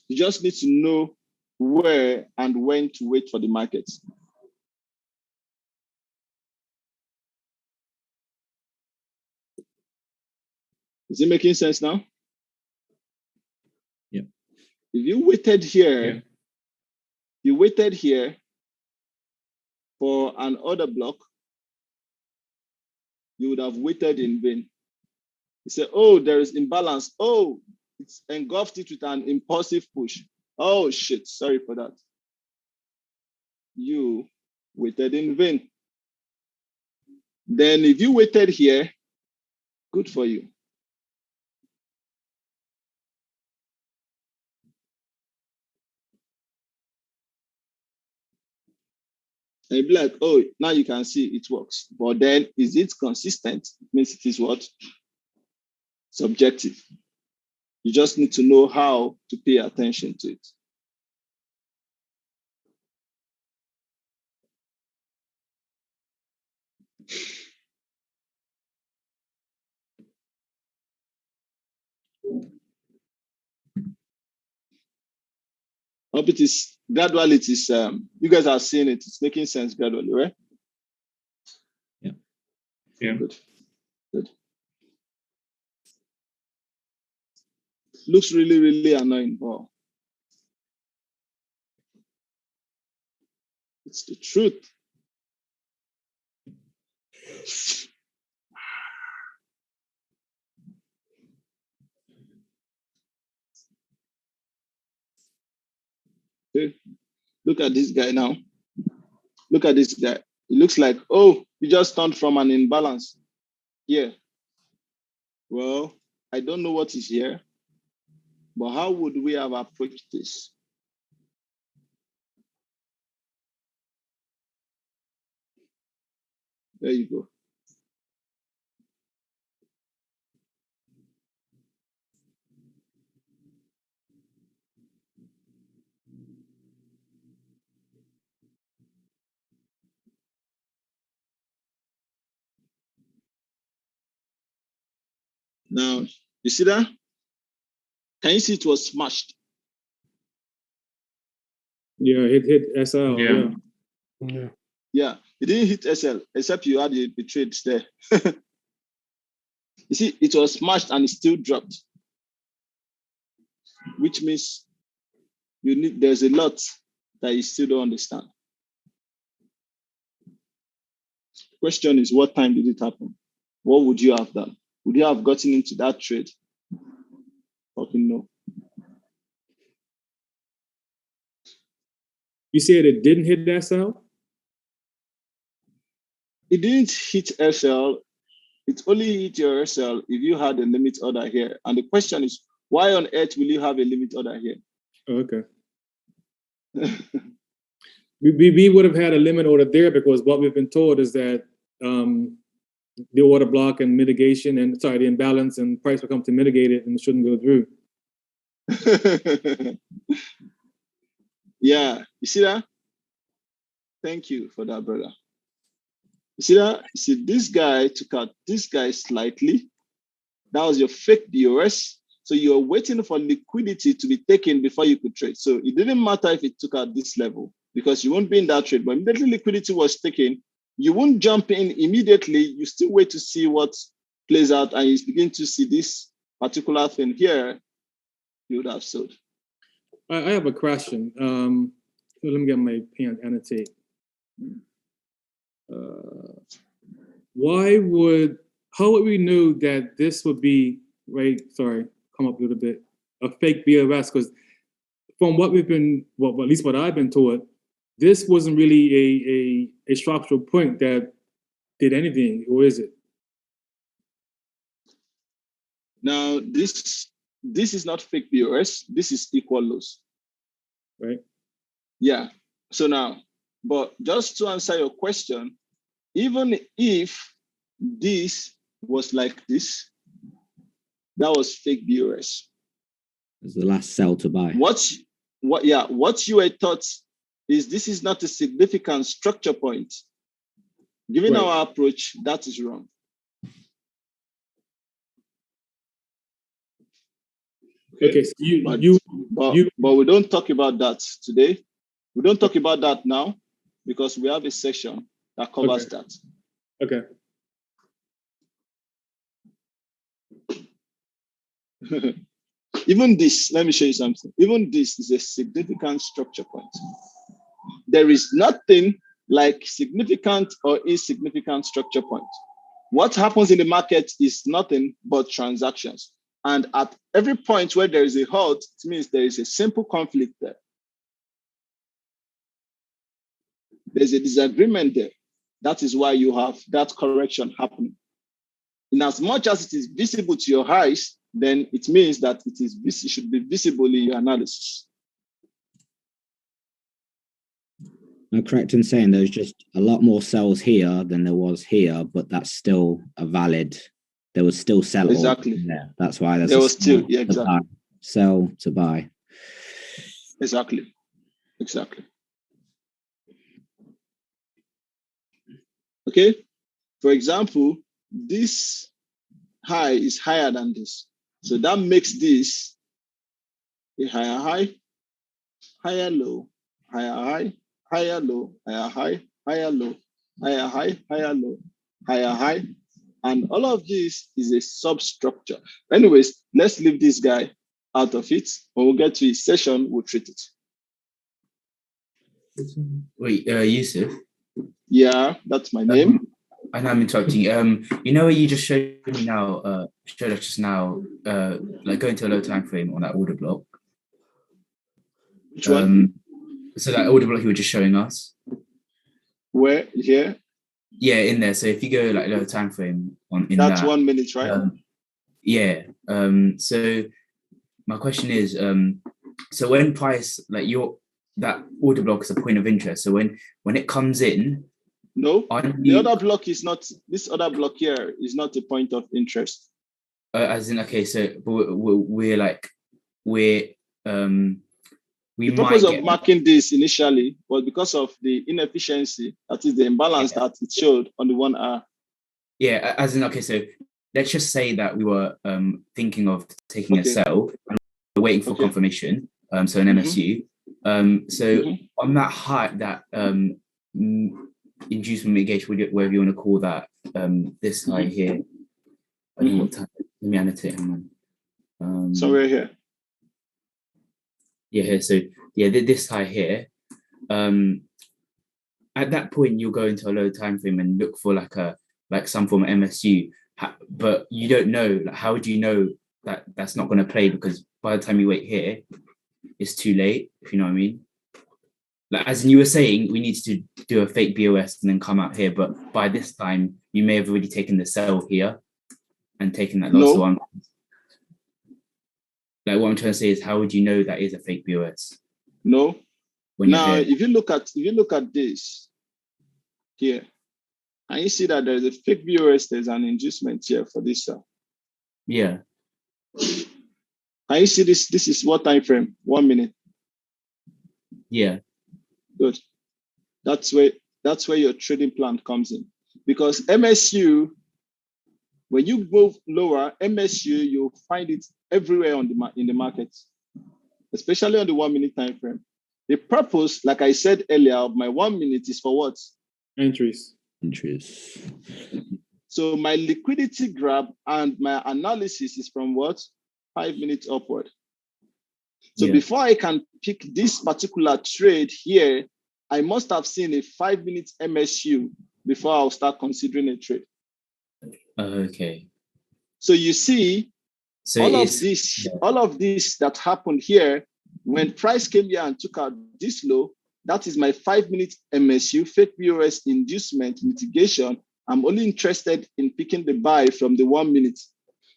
You just need to know where and when to wait for the market. Is it making sense now? Yeah. If you waited here, Yeah. you waited here for an order block, you would have waited in vain. You say, oh, there is imbalance. Oh, it's engulfed it with an impulsive push. Oh, shit, sorry for that. You waited in vain. Then if you waited here, good for you. And you'll be like, oh, now you can see it works. But then is it consistent? It means it is what? Subjective. You just need to know how to pay attention to it. Hope it is gradually. It is you guys are seeing it. It's making sense gradually, right? Yeah. Yeah. Good. Good. Looks really, really annoying. Oh. It's the truth. Okay. Look at this guy now. Look at this guy. It looks like, oh, he just turned from an imbalance here. Well, I don't know what is here, but how would we have approached this? There you go. Now, you see that? Can you see it was smashed? Yeah, hit SL. Yeah. Yeah. Yeah, it didn't hit SL, except you had the trades there. You see, it was smashed and it still dropped, which means there's a lot that you still don't understand. Question is, what time did it happen? What would you have done? Would you have gotten into that trade? Fucking no. You said it didn't hit SL? It didn't hit SL. It only hit your SL if you had a limit order here. And the question is, why on earth will you have a limit order here? Oh, okay. We would have had a limit order there because what we've been told is that the order block and mitigation the imbalance and price will come to mitigate it and it shouldn't go through. Yeah, you see that? Thank you for that, brother. You see that? You see, this guy took out this guy slightly. That was your fake BOS. So you're waiting for liquidity to be taken before you could trade. So it didn't matter if it took out this level because you won't be in that trade. But immediately liquidity was taken, you won't jump in immediately. You still wait to see what plays out and you begin to see this particular thing here, you would have sold. I have a question. Let me get my pen and annotate. How would we know that this would be, come up a little bit, a fake BOS? Because from what at least what I've been taught, this wasn't really a structural point that did anything, or is it? Now, this is not fake BOS. This is equal lows. Right? Yeah. So now, but just to answer your question, even if this was like this, that was fake BOS. It's the last sell to buy. What you were taught is this is not a significant structure point. Given Right. our approach, that is wrong. Okay, so But, you but we don't talk about that today. We don't talk about that now because we have a section that covers that. okay. Even this, let me show you something. Even this is a significant structure point. There is nothing like significant or insignificant structure point. What happens in the market is nothing but transactions. And at every point where there is a halt, it means there is a simple conflict there. There's a disagreement there. That is why you have that correction happening. In as much as it is visible to your eyes, then it means that it should be visible in your analysis. I'm correct in saying there's just a lot more sells here than there was here, but that's still a valid. There was still sell Exactly. there. That's why there's There a was still, yeah, to exactly. buy, sell to buy. Exactly. Okay. For example, this high is higher than this. So that makes this a higher high, higher low, higher high, higher low, higher high, higher low, higher high, higher low, higher high. And all of this is a substructure. Anyways, let's leave this guy out of it. When we get to his session, we'll treat it. Wait, Yusuf? Yeah, that's my name. I know I'm interrupting you. You know what you just showed me now, showed us just now, like going to a low time frame on that order block. Which one? So that order block you were just showing us. Where? Here? Yeah, in there. So if you go like low time frame that's 1 minute, right? Yeah. So my question is, so when price, like that order block is a point of interest. So when it comes in, no, the other block is not, this other block here is not a point of interest. As in, okay, so we're the purpose of marking this initially was because of the inefficiency, that is the imbalance that it showed on the 1 hour. Yeah, as in, okay, so let's just say that we were thinking of taking a sell and we're waiting for confirmation, so an MSU. On that high, that inducement mitigation, whatever you want to call that, this high here, I don't know what time, let me annotate, hang on. Somewhere here. Yeah, here. So yeah, this high here. At that point, you'll go into a low time frame and look for like some form of MSU, but you don't know. Like, how would you know that that's not going to play? Because by the time you wait here, it's too late. If you know what I mean. Like as you were saying, we need to do a fake BOS and then come out here. But by this time, you may have already taken the sell here and taken that loss. No. Like what I'm trying to say is, how would you know that is a fake BOS? No. Now, if you look at this here, and you see that there's a fake BOS, there's an inducement here for this sell. Yeah. Can you see this? This is what time frame? 1 minute. Yeah. Good. That's where your trading plan comes in, because MSU, when you move lower, MSU, you'll find it everywhere in the market, especially on the 1 minute time frame. The purpose, like I said earlier, of my 1 minute is for what? Entries. So my liquidity grab and my analysis is from what? 5 minutes upward. So before I can pick this particular trade here, I must have seen a 5 minute MSU before I'll start considering a trade. Okay. So you see, all of this that happened here, when price came here and took out this low, that is my 5 minute MSU, fake BOS inducement mitigation. I'm only interested in picking the buy from the 1 minute.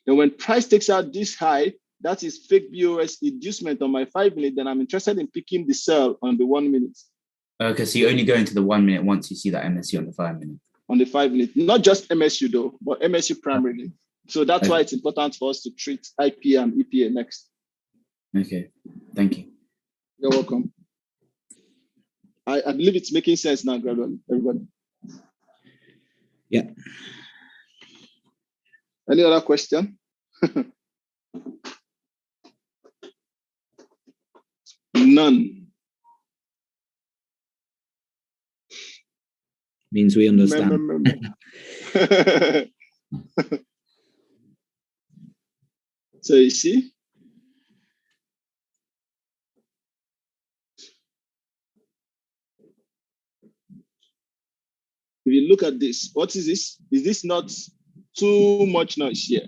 And when price takes out this high, that is fake BOS inducement on my 5 minute, then I'm interested in picking the sell on the 1 minute. Okay, so you only go into the 1 minute once you see that MSU on the 5 minute. On the 5 minute, not just MSU though, but MSU primarily. So that's why it's important for us to treat IP and EPA next. Okay, thank you. You're welcome. I believe it's making sense now, gradually, everybody. Yeah. Any other question? None. Means we understand. So you see, if you look at this, what is this? Is this not too much noise here?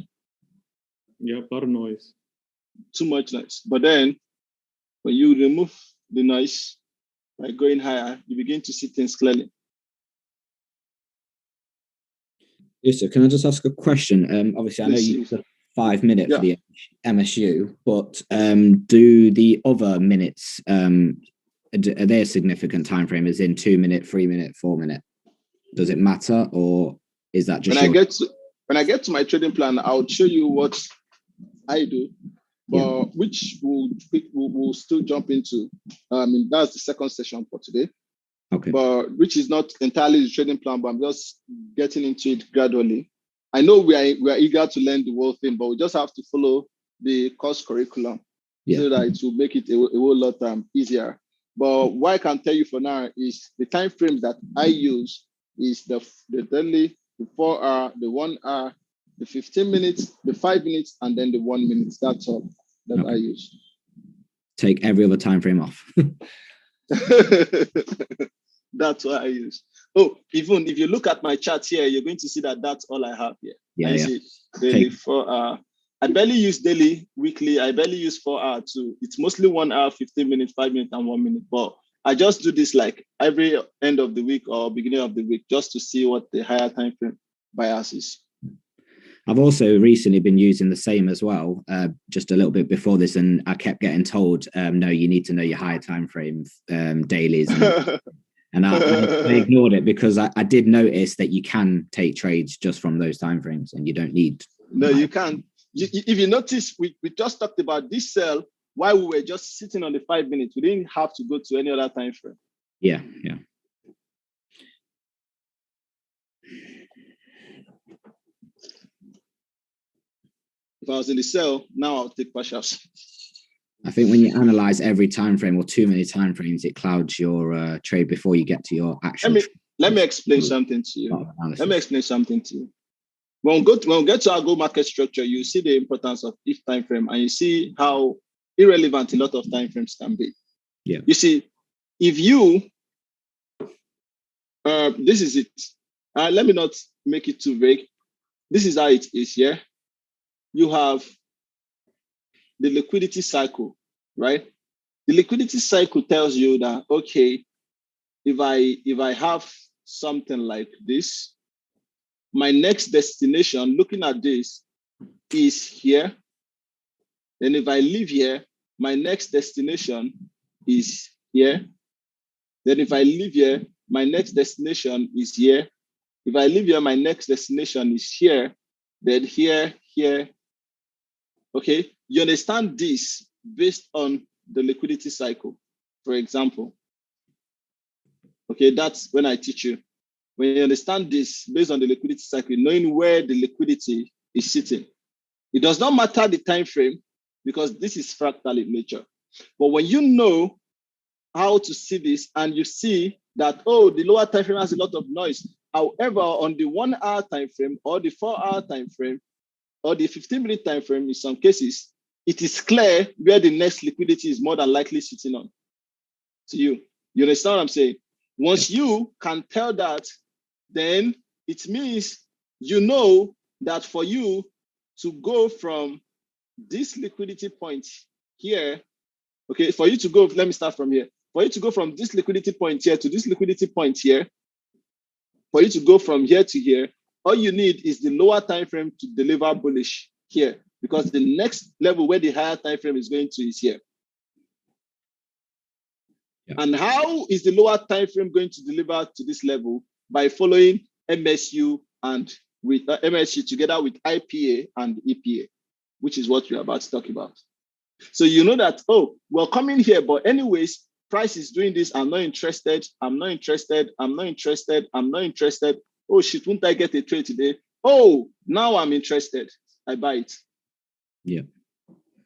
Yeah, a lot of noise. Too much noise. But then when you remove the noise by going higher, you begin to see things clearly. Yes, sir. Can I just ask a question? Obviously, I know you said 5 minutes for the MSU, but do the other minutes, are they a significant time frame, as in 2 minute, 3 minute, 4 minute? Does it matter, or is that just when I get to my trading plan, I'll show you what I do, but which we'll still jump into. That's the second session for today. Okay. But which is not entirely the trading plan, but I'm just getting into it gradually. I know we are eager to learn the whole thing, but we just have to follow the course curriculum so that it will make it a whole lot easier. But what I can tell you for now is the time frames that I use is the daily, the 4 hour, the 1 hour, the 15 minutes, the 5 minutes, and then the 1 minute. That's all that I use. Take every other time frame off. That's what I use. Oh, even if you look at my chart here, you're going to see that that's all I have here. See daily 4 hour. I barely use daily, weekly. I barely use 4 hour too. It's mostly 1 hour, 15 minutes, 5 minutes, and 1 minute. But I just do this like every end of the week or beginning of the week just to see what the higher time frame bias is. I've also recently been using the same as well, just a little bit before this, and I kept getting told, no, you need to know your higher time frame dailies. And I ignored it because I did notice that you can take trades just from those time frames, and you don't need. No, you can't. If you notice, we just talked about this cell while we were just sitting on the 5 minutes. We didn't have to go to any other time frame. Yeah. If I was in the cell, now I'll take partials. I think when you analyze every time frame or too many time frames, it clouds your trade before you get to your actual. Let me explain something to you. When we get to our go market structure, you see the importance of each time frame, and you see how irrelevant a lot of time frames can be. Yeah. You see, if you this is it. Let me not make it too vague. This is how it is here. You have the liquidity cycle, right? The liquidity cycle tells you that, okay, if I have something like this, my next destination, looking at this, is here. Then if I leave here, my next destination is here. Then if I leave here, my next destination is here. If I leave here, my next destination is here. Then here. Okay, you understand this based on the liquidity cycle, for example. Okay, that's when I teach you. When you understand this based on the liquidity cycle, knowing where the liquidity is sitting, it does not matter the time frame because this is fractal in nature. But when you know how to see this and you see that, oh, the lower time frame has a lot of noise. However, on the 1 hour time frame or the 4 hour time frame or the 15-minute time frame, in some cases, it is clear where the next liquidity is more than likely sitting on to you. You understand what I'm saying? Once you can tell that, then it means you know that for you to go from this liquidity point here, okay, for you to go, let me start from here. For you to go from this liquidity point here to this liquidity point here, for you to go from here to here, all you need is the lower time frame to deliver bullish here, because the next level where the higher time frame is going to is here. Yeah. And how is the lower time frame going to deliver to this level? By following MSU and with MSU together with IPA and EPA, which is what we're about to talk about. So you know that, oh, we're coming here, but anyways, price is doing this. I'm not interested. I'm not interested. I'm not interested. I'm not interested. Oh shit, won't I get a trade today? Oh, now I'm interested. I buy it. Yeah.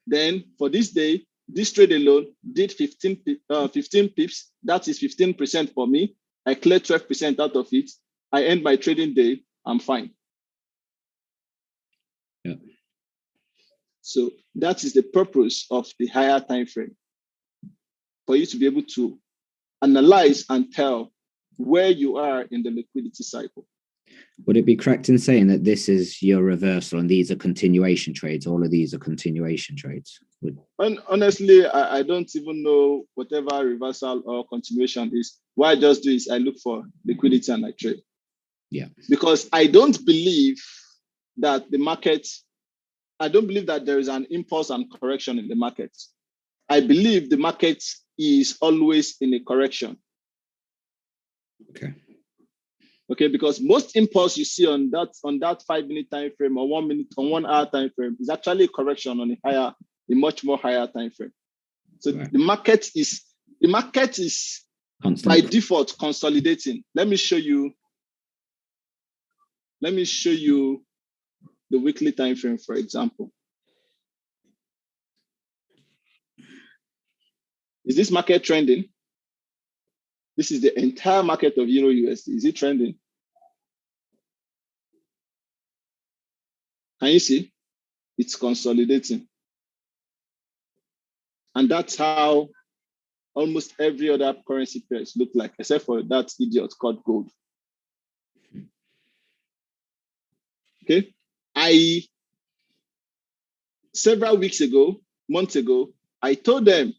Then for this day, this trade alone did 15 pips. That is 15% for me. I clear 12% out of it. I end my trading day. I'm fine. Yeah. So that is the purpose of the higher time frame, for you to be able to analyze and tell where you are in the liquidity cycle. Would it be correct in saying that this is your reversal and these are continuation trades? All of these are continuation trades? Honestly, I don't even know whatever reversal or continuation is. What I just do is I look for liquidity and I trade. Yeah. Because I don't believe that the market, I don't believe that there is an impulse and correction in the market. I believe the market is always in a correction. Okay. Okay, because most impulse you see on that 5 minute time frame or 1 minute or 1 hour time frame is actually a correction on a much more higher time frame. So right. the market is by default consolidating. Let me show you the weekly time frame, for example. Is this market trending? This is the entire market of Euro USD. Is it trending? Can you see? It's consolidating. And that's how almost every other currency pairs look like, except for that idiot called gold. Okay. Several months ago, I told them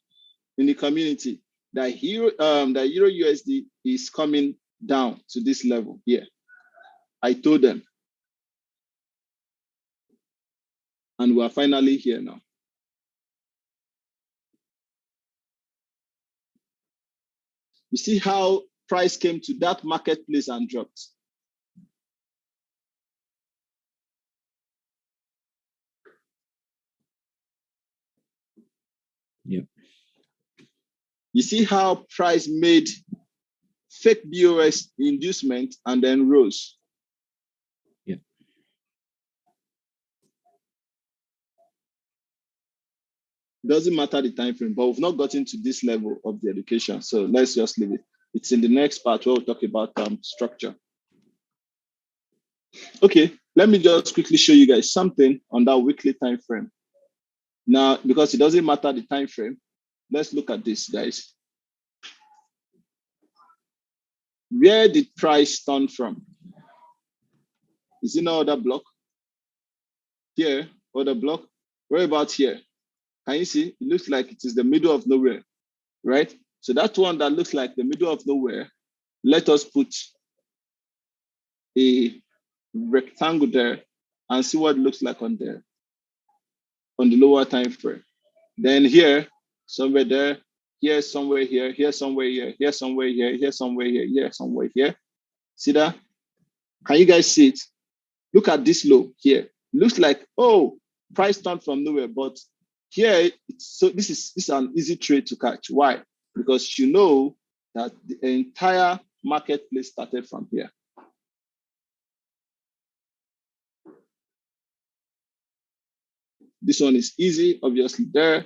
in the community that Euro USD is coming down to this level here. I told them. And we're finally here now. You see how price came to that marketplace and dropped. Yeah. You see how price made fake BOS inducement and then rose. Yeah. Doesn't matter the time frame, but we've not gotten to this level of the education. So let's just leave it. It's in the next part where we'll talk about structure. Okay, let me just quickly show you guys something on that weekly time frame. Now, because it doesn't matter the time frame, let's look at this, guys. Where did price turn from? Is it no other block? Here, other block? Where about here? Can you see? It looks like it is the middle of nowhere, right? So that one that looks like the middle of nowhere, let us put a rectangle there and see what it looks like on there, on the lower time frame. Then here, somewhere there, here, somewhere here, here, somewhere here, here, somewhere here, here, somewhere here, here, somewhere here. See that? Can you guys see it? Look at this low here. Looks like, oh, price turned from nowhere, but here, this is an easy trade to catch. Why? Because you know that the entire marketplace started from here. This one is easy, obviously there.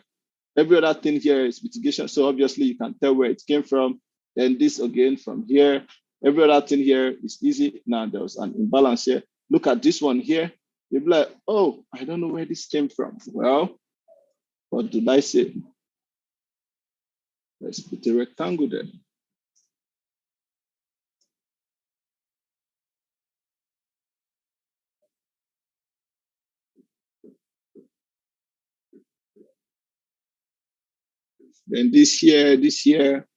Every other thing here is mitigation. So obviously you can tell where it came from. Then this again from here. Every other thing here is easy. Now there was an imbalance here. Look at this one here. You'll be like, oh, I don't know where this came from. Well, what did I say? Let's put a rectangle there. Then this here.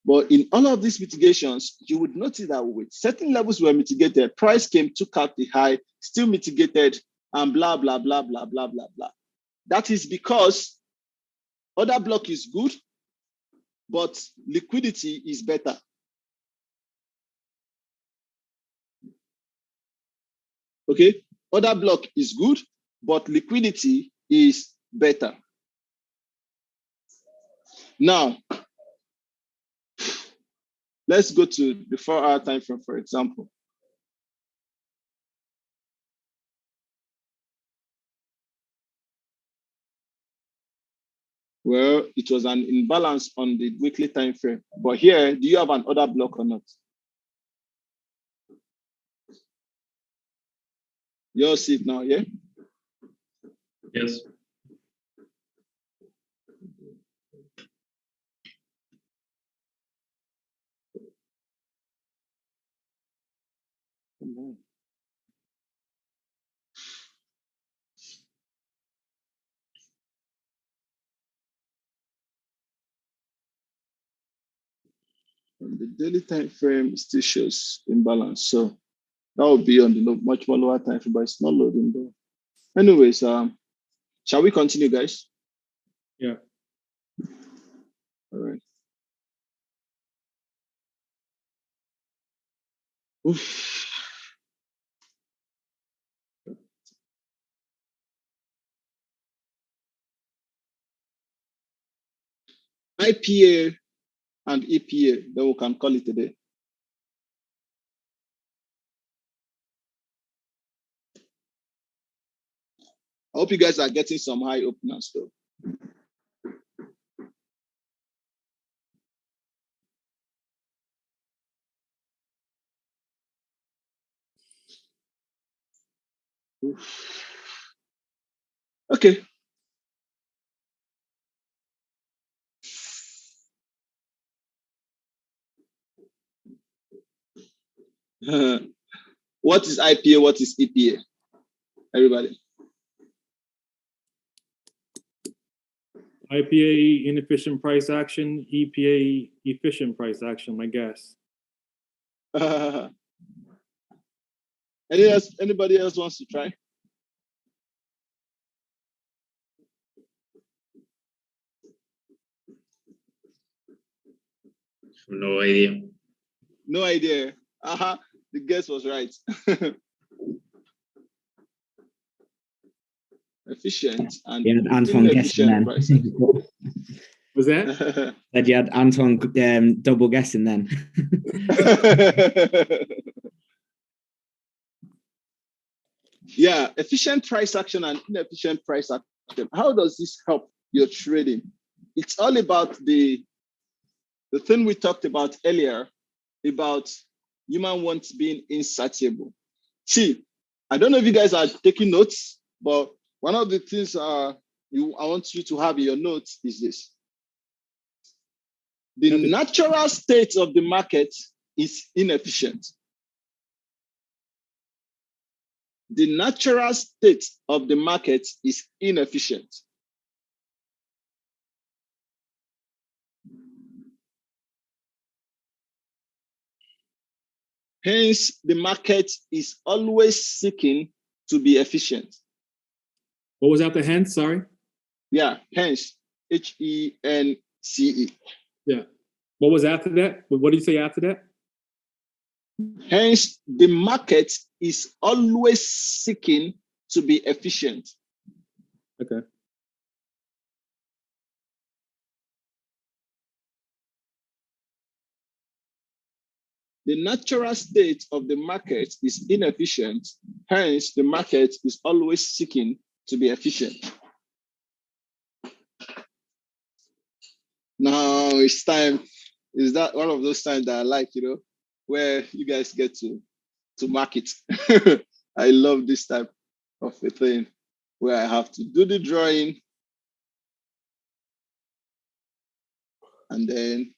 But in all of these mitigations, you would notice that with certain levels were mitigated, price came, took out the high, still mitigated, and blah, blah, blah, blah, blah, blah, blah. That is because other block is good, but liquidity is better. Okay, other block is good, but liquidity is better. Now, let's go to the 4-hour time frame, for example. Well, it was an imbalance on the weekly time frame. But here, do you have an order block or not? You'll see it now, yeah? Yes. And the daily time frame still shows imbalance. So that would be on the much more lower time frame, but it's not loading there. Anyways, shall we continue, guys? Yeah. All right. Oof. IPA and EPA, then we can call it a day. I hope you guys are getting some high openers though. Oof. Okay. What is IPA? What is EPA? Everybody. IPA, inefficient price action. EPA, efficient price action, I guess. Anybody else wants to try? No idea. No idea. The guess was right. Efficient and Anton guessing then. Was that? That you had Anton double guessing then. Yeah, efficient price action and inefficient price action. How does this help your trading? It's all about the thing we talked about earlier about human wants being insatiable. See, I don't know if you guys are taking notes, but one of the things I want you to have in your notes is this. The natural state of the market is inefficient. The natural state of the market is inefficient. Hence, the market is always seeking to be efficient. What was after hence? Sorry. Yeah, hence, HENCE. Yeah. What was after that? What did you say after that? Hence, the market is always seeking to be efficient. Okay. The natural state of the market is inefficient. Hence, the market is always seeking to be efficient. Now it's time. Is that one of those times that I like, where you guys get to market? I love this type of a thing where I have to do the drawing and then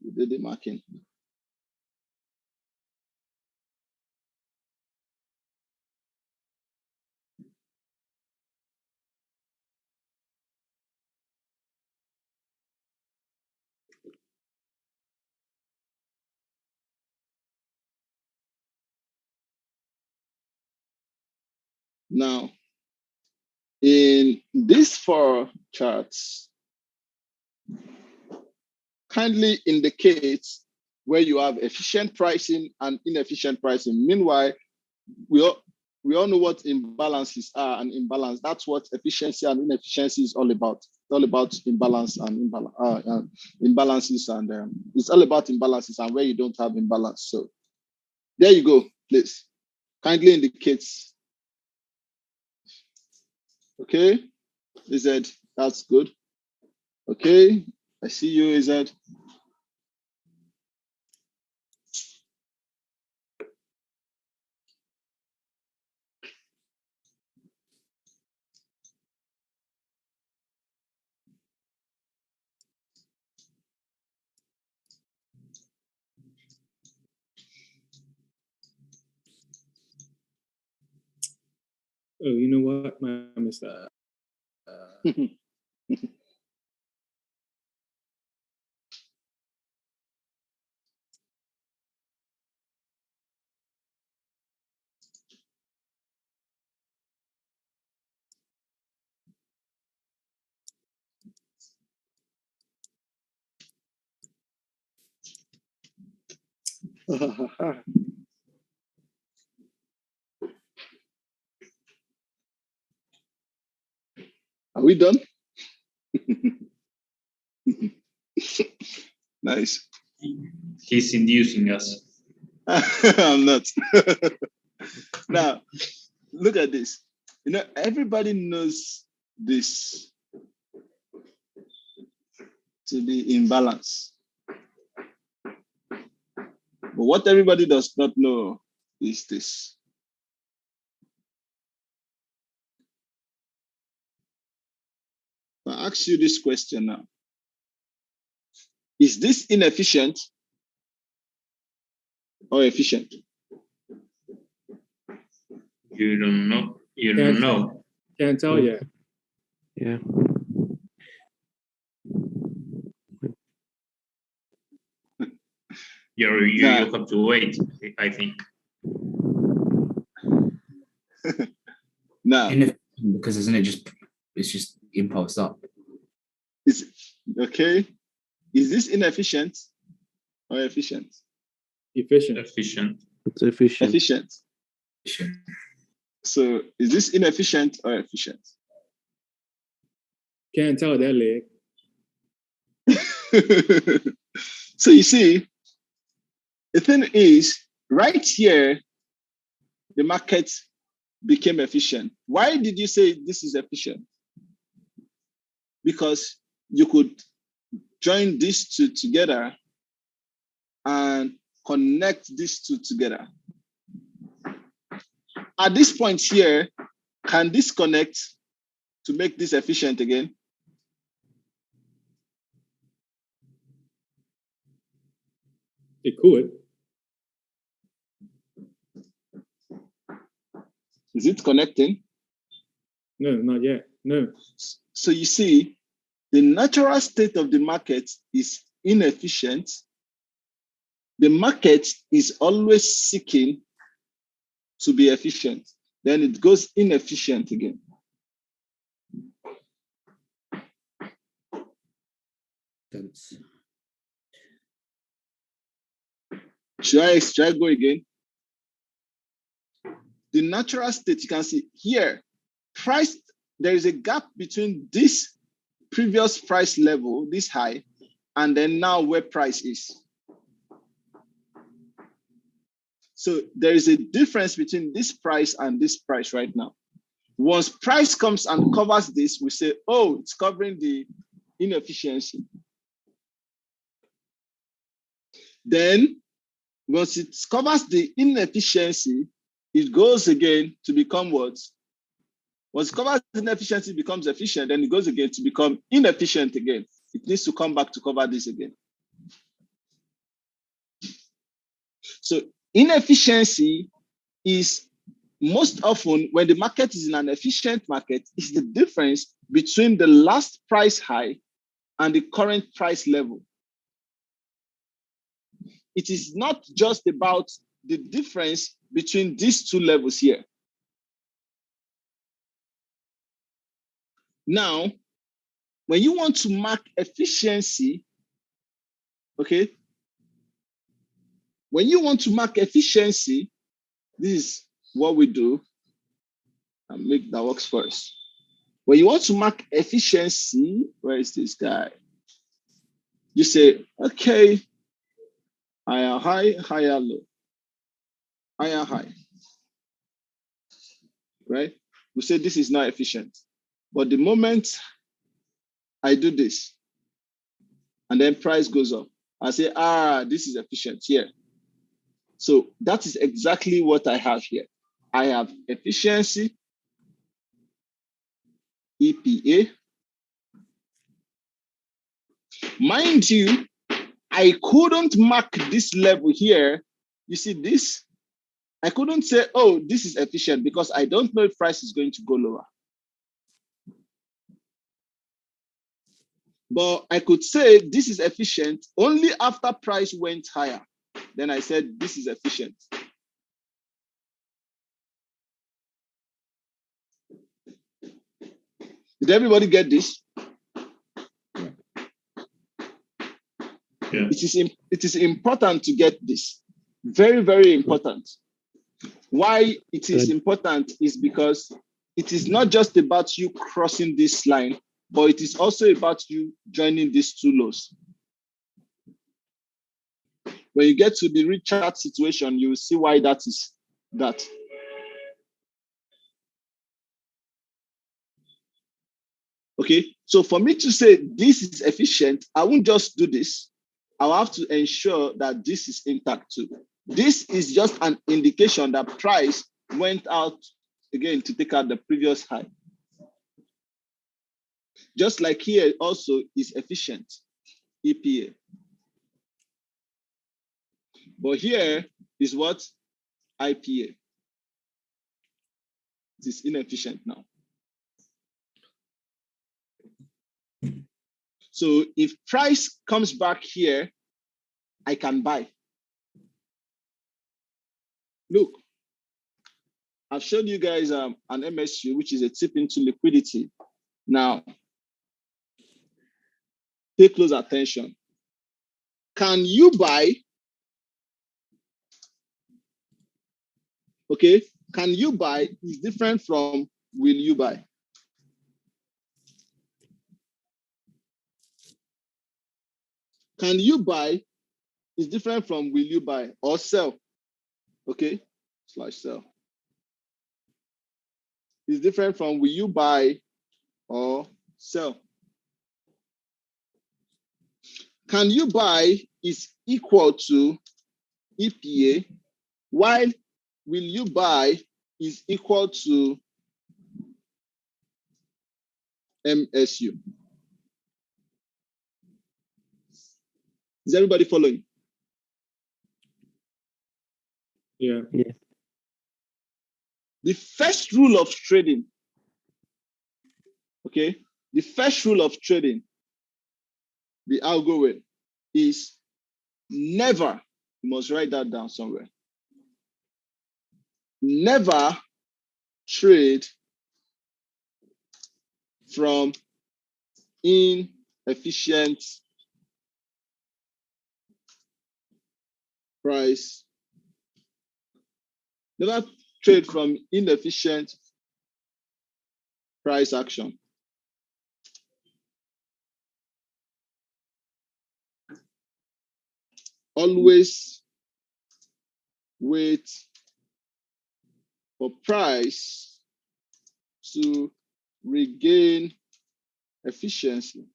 you do the marking. Now, in these 4 charts, kindly indicate where you have efficient pricing and inefficient pricing. Meanwhile, we all know what imbalances are and imbalance. That's what efficiency and inefficiency is all about. It's all about imbalance and imbalances, and it's all about imbalances and where you don't have imbalance. So there you go, please. Kindly indicate. Okay, Ized, that's good. Okay, I see you, Ized. Oh, you know what? My mistake. Are we done? Nice. He's inducing us. I'm not. Now, look at this. You know, everybody knows this to be in balance. But what everybody does not know is this. I ask you this question now. Is this inefficient or efficient? You don't know. You don't know. Can't tell yet. Yeah. You have to wait, I think. Now, because isn't it just, it's just impulse up. is okay. Is this inefficient or efficient? Efficient. Efficient. It's efficient. Efficient. So is this inefficient or efficient? Can't tell that leg. So you see, the thing is, right here, the market became efficient. Why did you say this is efficient? Because you could join these two together and connect these two together. At this point here, can this connect to make this efficient again? It could. Is it connecting? No, not yet. No. So you see, the natural state of the market is inefficient. The market is always seeking to be efficient. Then it goes inefficient again. Sense. Should I go again? The natural state, you can see here, price, there is a gap between this previous price level, this high, and then now where price is. So there is a difference between this price and this price right now. Once price comes and covers this, we say, oh, it's covering the inefficiency. Then once it covers the inefficiency, it goes again to become what? Once it covers inefficiency, it becomes efficient, then it goes again to become inefficient again. It needs to come back to cover this again. So inefficiency is most often when the market is in an efficient market, is the difference between the last price high and the current price level. It is not just about the difference between these two levels here. Now, when you want to mark efficiency, okay, when you want to mark efficiency, this is what we do. and make that works for us. When you want to mark efficiency, where is this guy? You say, okay, higher high, higher low, higher high, right? We say this is not efficient. But the moment I do this, and then price goes up, I say, this is efficient here. So that is exactly what I have here. I have efficiency, EPA. Mind you, I couldn't mark this level here. You see this? I couldn't say, oh, this is efficient because I don't know if price is going to go lower. But I could say this is efficient only after price went higher. Then I said, this is efficient. Did everybody get this? Yeah. It is important to get this. Very, very important. Why it is important is because it is not just about you crossing this line, but it is also about you joining these two lows. When you get to the rechart situation, you will see why that is that. Okay, so for me to say this is efficient, I won't just do this. I'll have to ensure that this is intact too. This is just an indication that price went out again to take out the previous high. Just like here also is efficient, EPA. But here is what? IPA. It is inefficient now. So if price comes back here, I can buy. Look, I've shown you guys an MSU, which is a tip into liquidity. Now, pay close attention. Can you buy? Okay, can you buy is different from will you buy? Can you buy is different from will you buy or sell? Okay, /sell. Is different from will you buy or sell. Can you buy is equal to EPA, while will you buy is equal to MSU. Is everybody following? Yeah. Yes. The first rule of trading, okay? The first rule of trading, the algo way, is never, you must write that down somewhere. Never trade from inefficient price. Never trade from inefficient price action. Always wait for price to regain efficiency.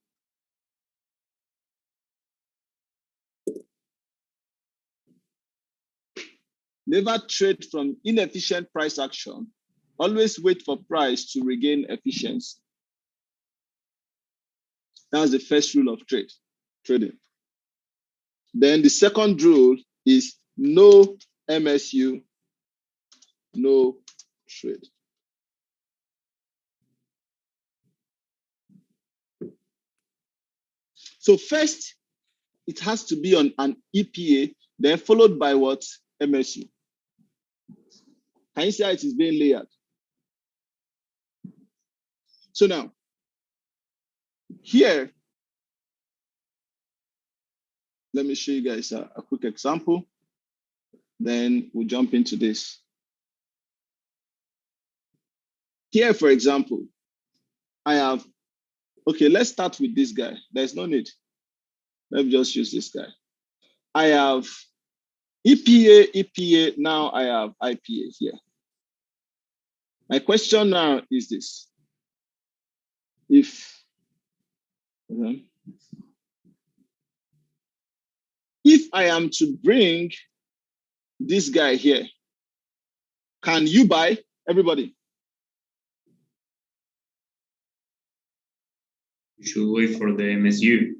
Never trade from inefficient price action. Always wait for price to regain efficiency. That's the first rule of trading. Then the second rule is no MSU, no trade. So first, it has to be on an EPA, then followed by what? MSU. Can you see how it is being layered? So now, here, let me show you guys a quick example. Then we'll jump into this. Here, for example, I have, okay, let's start with this guy. There's no need. Let me just use this guy. I have EPA, now I have IPA here. My question now is this. If I am to bring this guy here, can you buy? Everybody. You should wait for the MSU.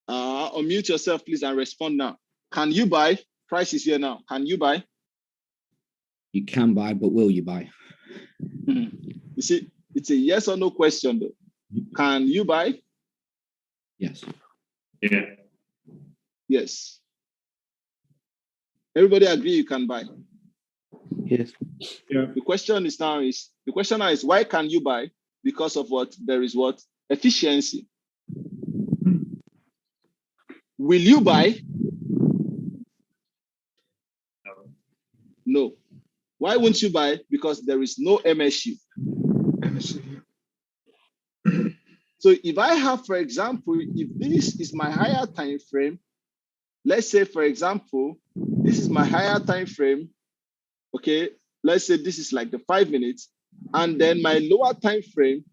Unmute yourself, please, and respond now. Can you buy? Price is here now. Can you buy? You can buy, but will you buy? You see, it's a yes or no question, though. Can you buy? Yes. Yeah. Yes. Everybody agree you can buy? Yes. Yeah. The question now is why can you buy? Because of what? There is what? Efficiency. Will you buy? No. Why won't you buy? Because there is no MSU. So if I have, for example, if this is my higher time frame, let's say, for example, this is my higher time frame. Okay, let's say this is like the 5 minutes, and then my lower time frame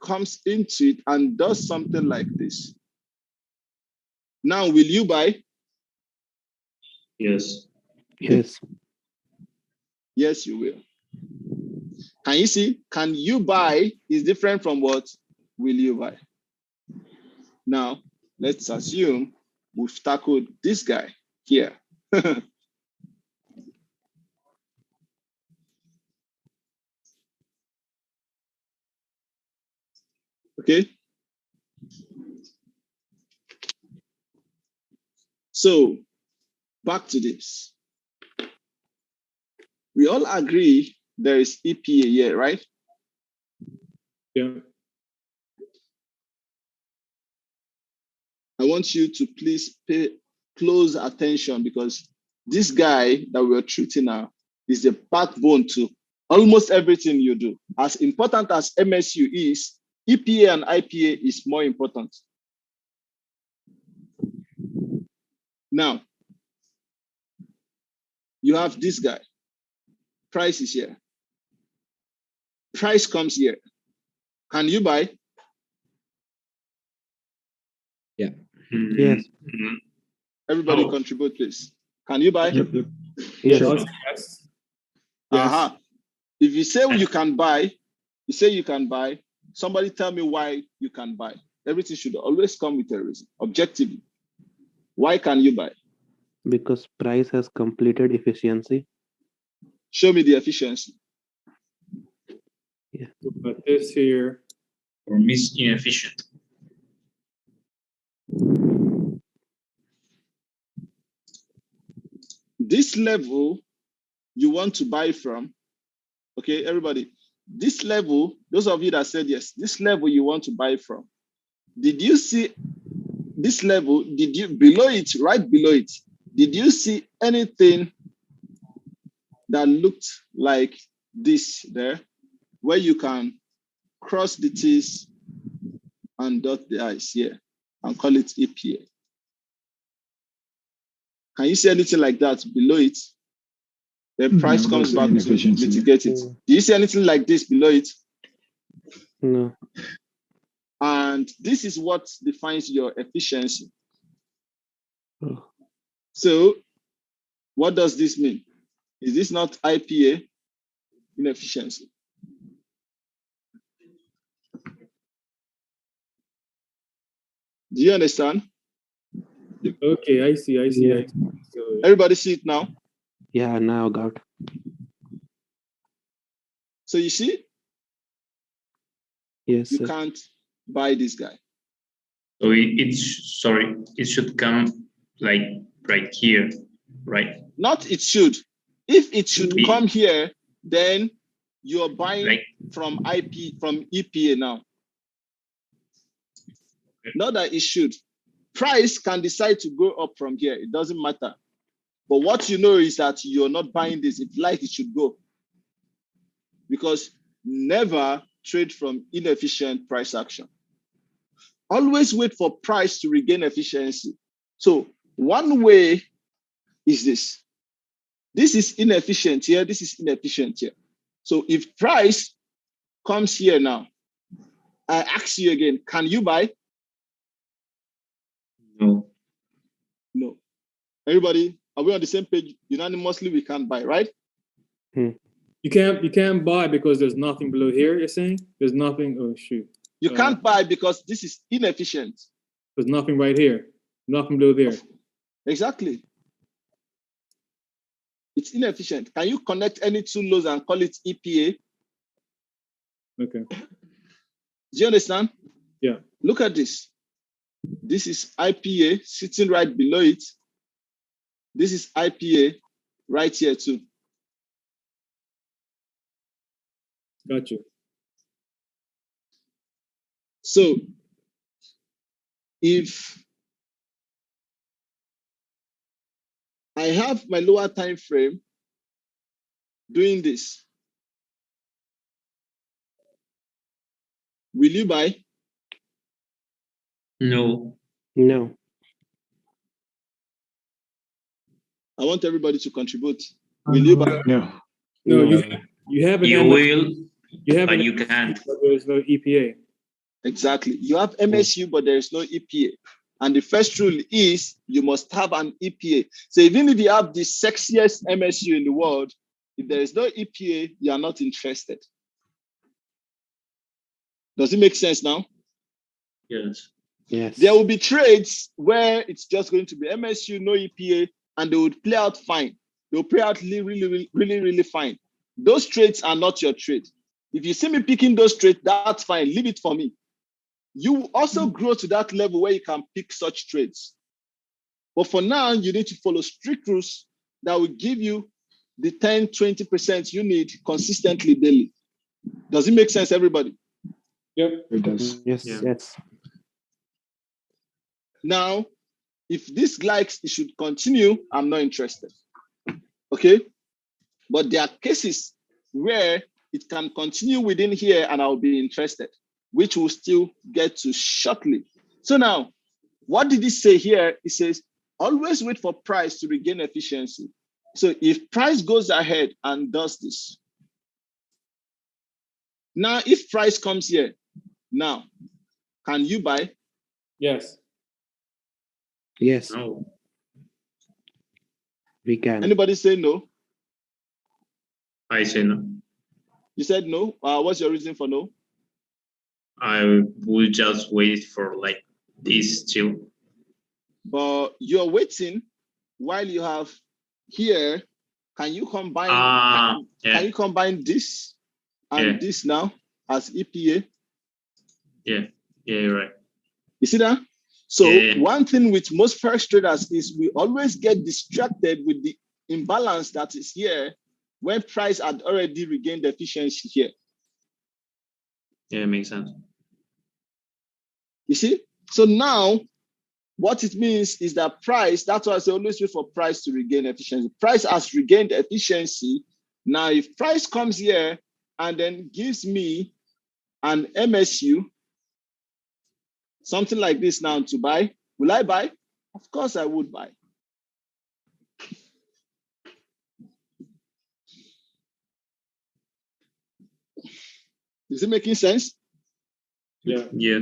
comes into it and does something like this. Now, will you buy? Yes. Yes. Yes, you will. Can you see? Can you buy is different from what will you buy? Now, let's assume we've tackled this guy here. Okay. So back to this. We all agree there is EPA here, right? Yeah. I want you to please pay close attention because this guy that we're treating now is the backbone to almost everything you do. As important as MSU is, EPA and IPA is more important. Now, you have this guy. Price is here. Price comes here. Can you buy? Yeah. Yes. Everybody Oh. contribute, please. Can you buy? Yes. Yes. Uh-huh. If you say you can buy, somebody tell me why you can buy. Everything should always come with a reason, objectively. Why can you buy? Because price has completed efficiency. Show me the efficiency. But this here. Or miss inefficient. This level you want to buy from, okay, everybody, this level, those of you that said yes, this level you want to buy from, did you see this level? Did you, below it, right below it, did you see anything that looked like this there, where you can cross the T's and dot the I's here and call it EPA? Can you see anything like that below it? The price comes back to mitigate it. Do you see anything like this below it? No. And this is what defines your efficiency. Oh. So what does this mean? Is this not IPA inefficiency? Do you understand? Okay, I see. Yeah. So, Everybody see it now? Yeah, now I got. So you see, Yes, you sir. can't buy this guy. So it should come like right here, right? Not it should. If it should Yeah. come here, then you're buying Like from EPA now. Okay. Not that it should. Price can decide to go up from here. It doesn't matter. But what you know is that you're not buying this. If like it should go. Because never trade from inefficient price action. Always wait for price to regain efficiency. So one way is this. This is inefficient here. This is inefficient here. So if price comes here now, I ask you again, can you buy? No. No. Everybody, are we on the same page? Unanimously, we can't buy, right? You can't buy because there's nothing below here, you're saying? There's nothing, oh shoot. You can't buy because this is inefficient. There's nothing right here. Nothing below there. Exactly. It's inefficient. Can you connect any two lows and call it EPA? Okay. Do you understand? Yeah. Look at this. This is IPA sitting right below it. This is IPA right here too. Got you. So if I have my lower time frame doing this, will you buy? No. No. I want everybody to contribute. Will you buy? No. No, you have an You MS will, you have but an you can't. but there's no EPA. Exactly. You have MSU, but there is no EPA. And the first rule is you must have an EPA. So even if you have the sexiest MSU in the world, if there is no EPA, you are not interested. Does it make sense now? Yes. Yes. There will be trades where it's just going to be MSU, no EPA, and they would play out fine. They'll play out really fine. Those trades are not your trade. If you see me picking those trades, that's fine. Leave it for me. You also grow to that level where you can pick such trades. But for now, you need to follow strict rules that will give you the 10, 20% you need consistently daily. Does it make sense, everybody? Yep. It does. Yes. Yeah. Yes. Now, if this likes, it should continue. I'm not interested. Okay? But there are cases where it can continue within here and I'll be interested, which we'll still get to shortly. So now, what did it say here? It says, always wait for price to regain efficiency. So if price goes ahead and does this, now if price comes here, now, can you buy? Yes. Yes. No. We can. Anybody say no? I say no. You said no. What's your reason for no? I will just wait for like this still. But you're waiting while you have here. Can you combine? Can you combine this and this now as EPA? Yeah, you're right. You see that? So one thing with most forex traders is we always get distracted with the imbalance that is here when price had already regained efficiency here. Yeah, it makes sense. You see? So now, what it means is that price, that's why I say always wait for price to regain efficiency. Price has regained efficiency. Now, if price comes here and then gives me an MSU, something like this now to buy, will I buy? Of course I would buy. Is it making sense? Yeah. Yeah.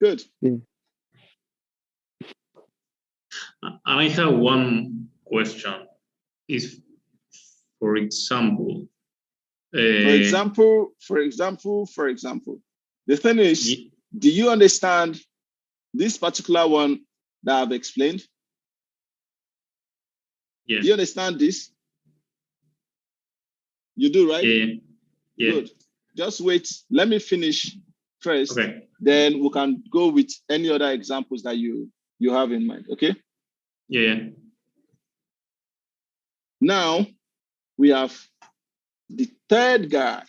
Good. Yeah. I have one question. If, for example, For example, the thing is, do you understand this particular one that I've explained? Yeah. Do you understand this? You do, right? Yeah. Yeah. Good. Just wait. Let me finish first. Okay. Then we can go with any other examples that you have in mind. Okay. Yeah. Now we have the third guy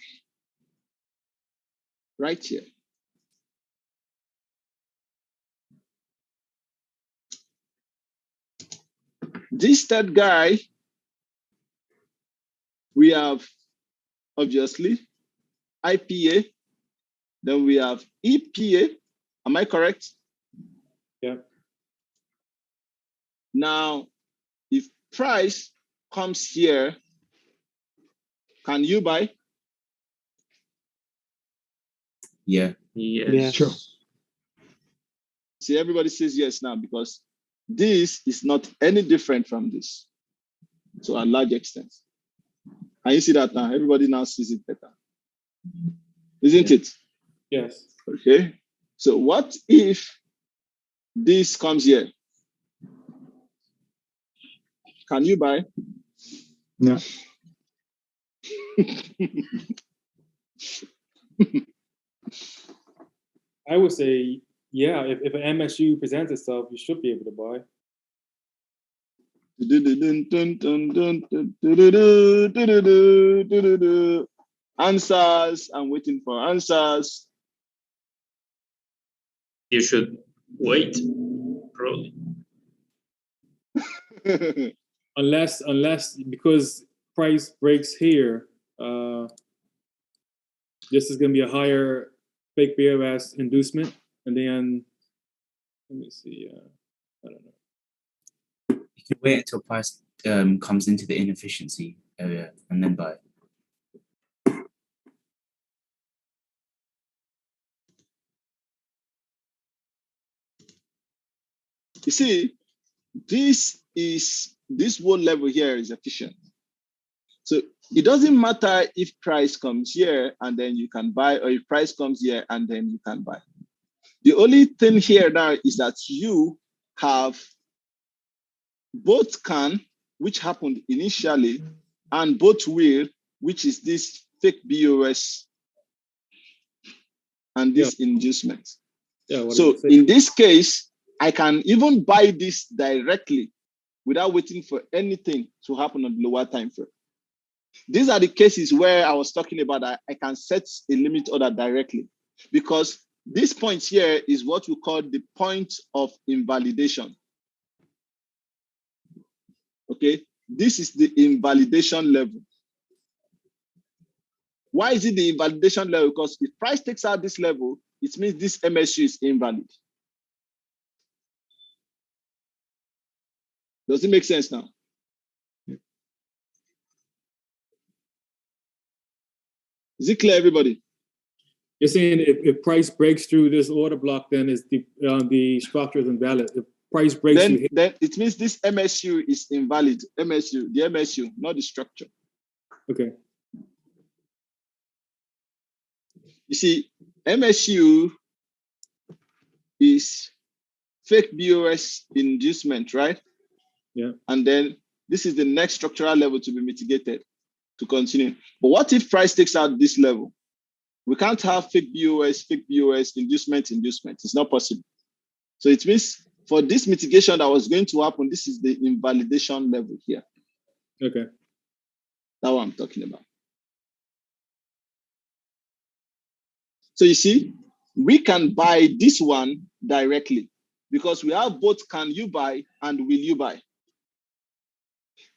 right here. This third guy, we have obviously IPA, then we have EPA. Am I correct? Yeah. Now, if price comes here, can you buy? Yeah. Yes. Yeah. Sure. See, everybody says yes now because this is not any different from this to a large extent. And you see that now, everybody now sees it better. Isn't it? Yes. Okay. So what if this comes here? Can you buy? No. I would say, yeah, if an MSU presents itself, you should be able to buy. Answers. I'm waiting for answers. You should wait, probably. unless because price breaks here, this is going to be a higher fake BOS inducement, and then let me see. I don't know. You can wait until price comes into the inefficiency area and then buy. You see, this whole level here is efficient. So it doesn't matter if price comes here and then you can buy, or if price comes here and then you can buy. The only thing here now is that you have both can, which happened initially, and both will, which is this fake BOS and this inducement. Yeah. So in this case, I can even buy this directly without waiting for anything to happen on the lower time frame. These are the cases where I was talking about that I can set a limit order directly, because this point here is what we call the point of invalidation. Okay, this is the invalidation level. Why is it the invalidation level? Because if price takes out this level, it means this MSU is invalid. Does it make sense now? Is it clear, everybody? You're saying if price breaks through this order block, then is the structure is invalid. If price breaks through, then it means this MSU is invalid. MSU, the MSU, not the structure. Okay. You see, MSU is fake BOS inducement, right? Yeah. And then this is the next structural level to be mitigated to continue. But what if price takes out this level? We can't have fake BOS, inducement. It's not possible. So it means for this mitigation that was going to happen, this is the invalidation level here. Okay. That's what I'm talking about. So you see, we can buy this one directly because we have both can you buy and will you buy.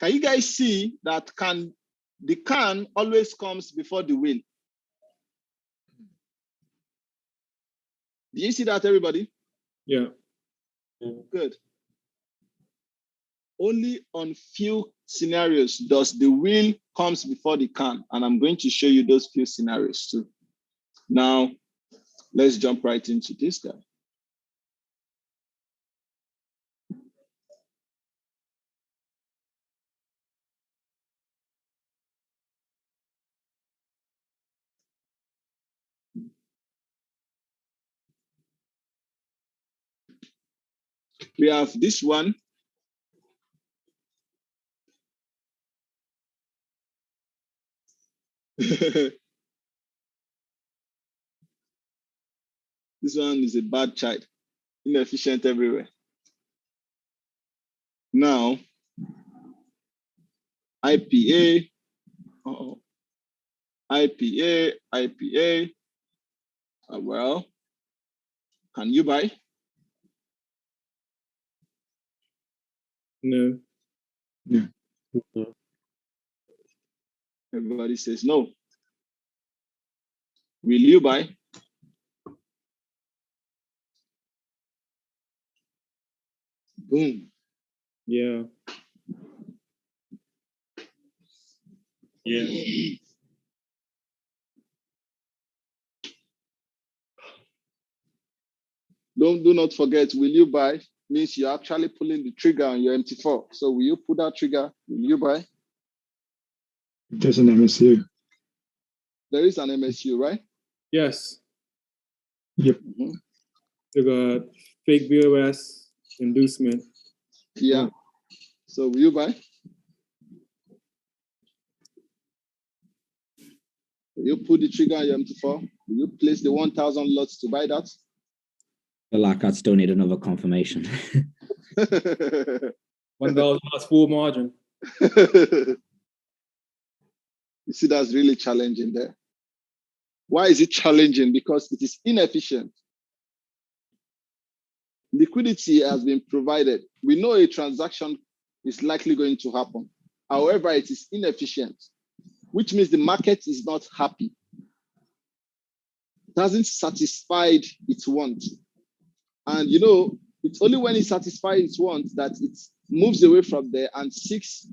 Can you guys see that the can always comes before the will? Do you see that, everybody? Yeah. Good. Only on few scenarios does the will comes before the can, and I'm going to show you those few scenarios too. Now, let's jump right into this guy. We have this one. This one is a bad child, inefficient everywhere. Now, IPA, IPA. Well, can you buy? No. Yeah. Everybody says no. Will you buy? Boom. Yeah. Yeah. Do not forget, will you buy means you're actually pulling the trigger on your MT4. So will you pull that trigger? Will you buy? There's an MSU. There is an MSU, right? Yes. Yep. Mm-hmm. You got fake BOS inducement. Yeah. So will you buy? Will you pull the trigger on your MT4? Will you place the 1,000 lots to buy that? I feel like I'd still need another confirmation. 1,000 lots full margin. You see, that's really challenging there. Why is it challenging? Because it is inefficient. Liquidity has been provided. We know a transaction is likely going to happen. However, it is inefficient, which means the market is not happy. It hasn't satisfied its want. And you know, it's only when it satisfies its want that it moves away from there and seeks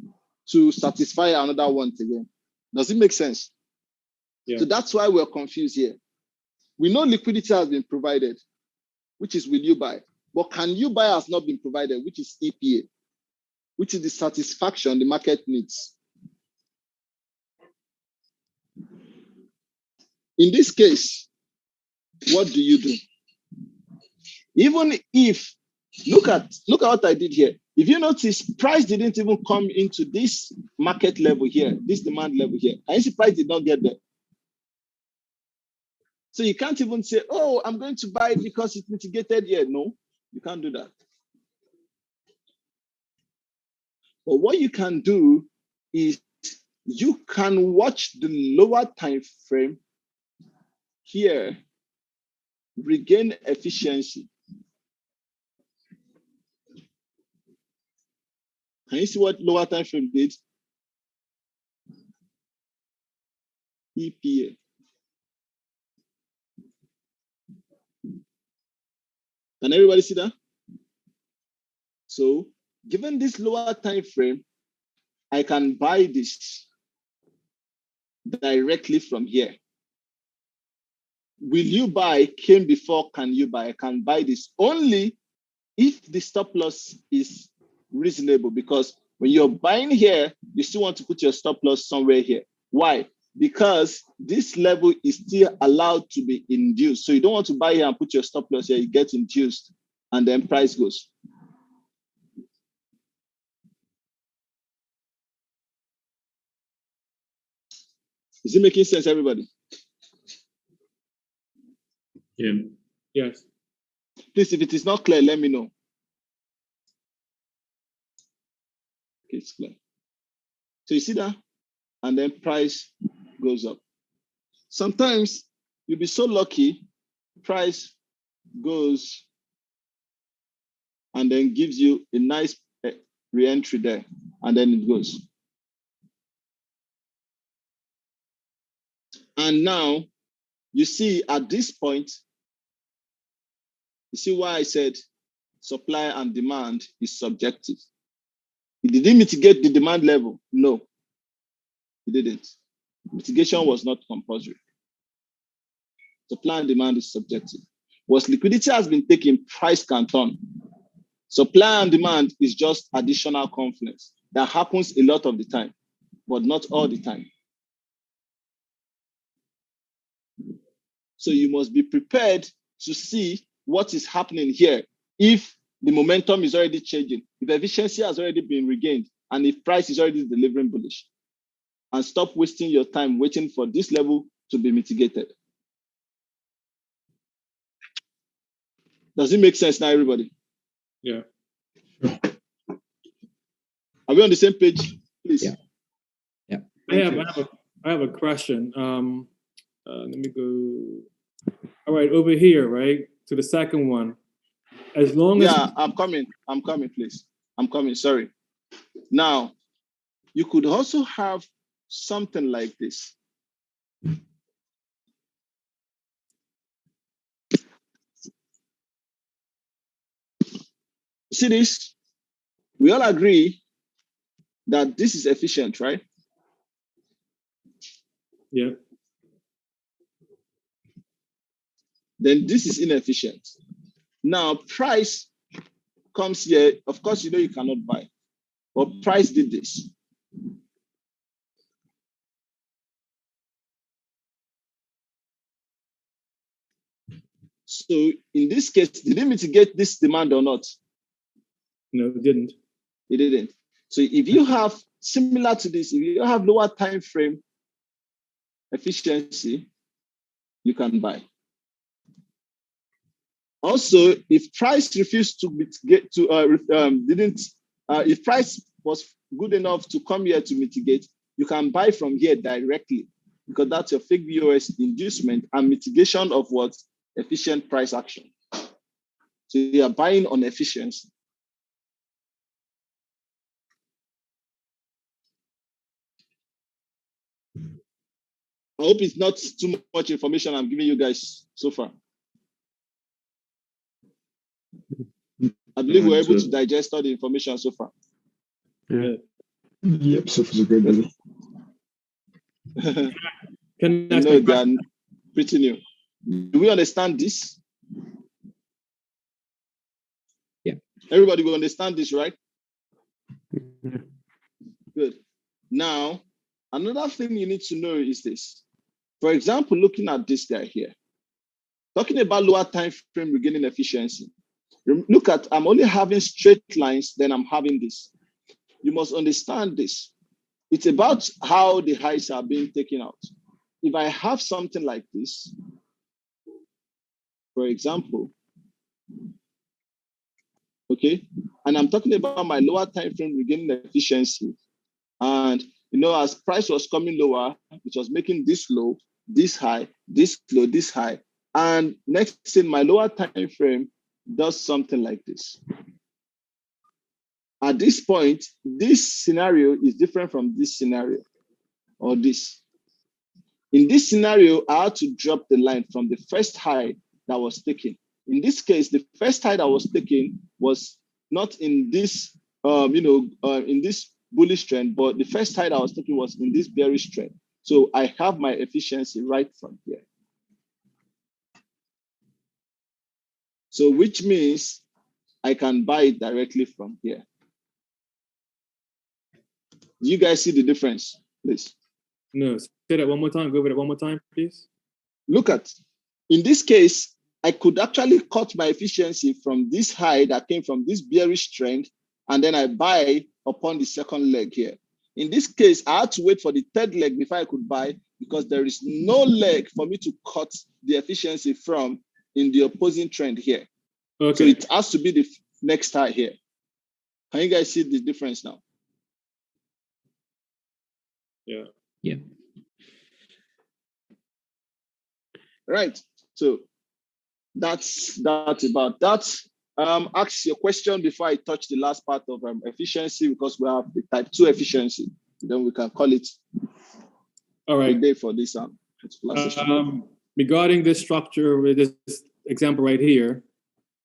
to satisfy another want again. Does it make sense? Yeah. So that's why we're confused here. We know liquidity has been provided, which is will you buy? But can you buy has not been provided, which is EPA, which is the satisfaction the market needs. In this case, what do you do? Even if, look at what I did here. If you notice, price didn't even come into this market level here, this demand level here. And see, price did not get there. So you can't even say, oh, I'm going to buy it because it's mitigated here. No, you can't do that. But what you can do is you can watch the lower time frame here, regain efficiency. Can you see what lower time frame did? EPA. Can everybody see that? So given this lower time frame, I can buy this directly from here. Will you buy came before can you buy? I can buy this only if the stop loss is reasonable, because when you're buying here, you still want to put your stop loss somewhere here. Why? Because this level is still allowed to be induced. So you don't want to buy here and put your stop loss here, you get induced and then price goes. Is it making sense, everybody? Yeah. Yes. Please, if it is not clear, let me know. Okay, it's clear. So you see that? And then price goes up. Sometimes you'll be so lucky, price goes and then gives you a nice re-entry there, and then it goes. And now you see at this point, you see why I said supply and demand is subjective. It didn't mitigate the demand level. No, it didn't. Mitigation was not compulsory. Supply and demand is subjective. Once liquidity has been taken, price can turn. Supply and demand is just additional confluence. That happens a lot of the time, but not all the time. So you must be prepared to see what is happening here. If the momentum is already changing, if efficiency has already been regained, and if price is already delivering bullish, and stop wasting your time waiting for this level to be mitigated. Does it make sense now, everybody? Yeah. Are we on the same page, please? Yeah. Yeah. I have a question. Let me go. All right, over here, right to the second one. As long as I'm coming, please. I'm coming. Sorry. Now, you could also have something like this. see this? We all agree that this is efficient, right? Yeah. Then this is inefficient. Now, price comes here. Of course, you know you cannot buy, but price did this. So in this case, did it mitigate this demand or not? No, it didn't. It didn't. So if you have similar to this, if you have lower time frame efficiency, you can buy. Also, if price refused to mitigate, if price was good enough to come here to mitigate, you can buy from here directly, because that's your fake BOS inducement and mitigation of what? Efficient price action. So you are buying on efficiency. I hope it's not too much information I'm giving you guys so far. I believe we're able to digest all the information so far. Yeah. Yep, so far so good, Daddy. Can I know they are pretty new. Do we understand this? Yeah. Everybody will understand this, right? Yeah. Good. Now, another thing you need to know is this. For example, looking at this guy here, talking about lower time frame regaining efficiency. Look at, I'm only having straight lines, then I'm having this. You must understand this. It's about how the highs are being taken out. If I have something like this, for example, okay, and I'm talking about my lower time frame regaining efficiency, and as price was coming lower, it was making this low, this high, this low, this high, and next thing, my lower time frame does something like this. At this point, this scenario is different from this scenario or this. In this scenario, I had to drop the line from the first high that was taken. In this case, the first high that was taken was not in this, in this bullish trend, but the first high that was taken was in this bearish trend. So I have my efficiency right from here. So which means I can buy it directly from here. Do you guys see the difference, please? No, say that one more time. Go over that one more time, please. Look at, in this case, I could actually cut my efficiency from this high that came from this bearish trend, and then I buy upon the second leg here. In this case, I had to wait for the third leg before I could buy, because there is no leg for me to cut the efficiency from in the opposing trend here. Okay. So it has to be the next high here. Can you guys see the difference now? Yeah. Yeah. Right. So that's about that. Ask your question before I touch the last part of efficiency, because we have the type 2 efficiency. Then we can call it all right. a day for this session. Regarding this structure with this example right here,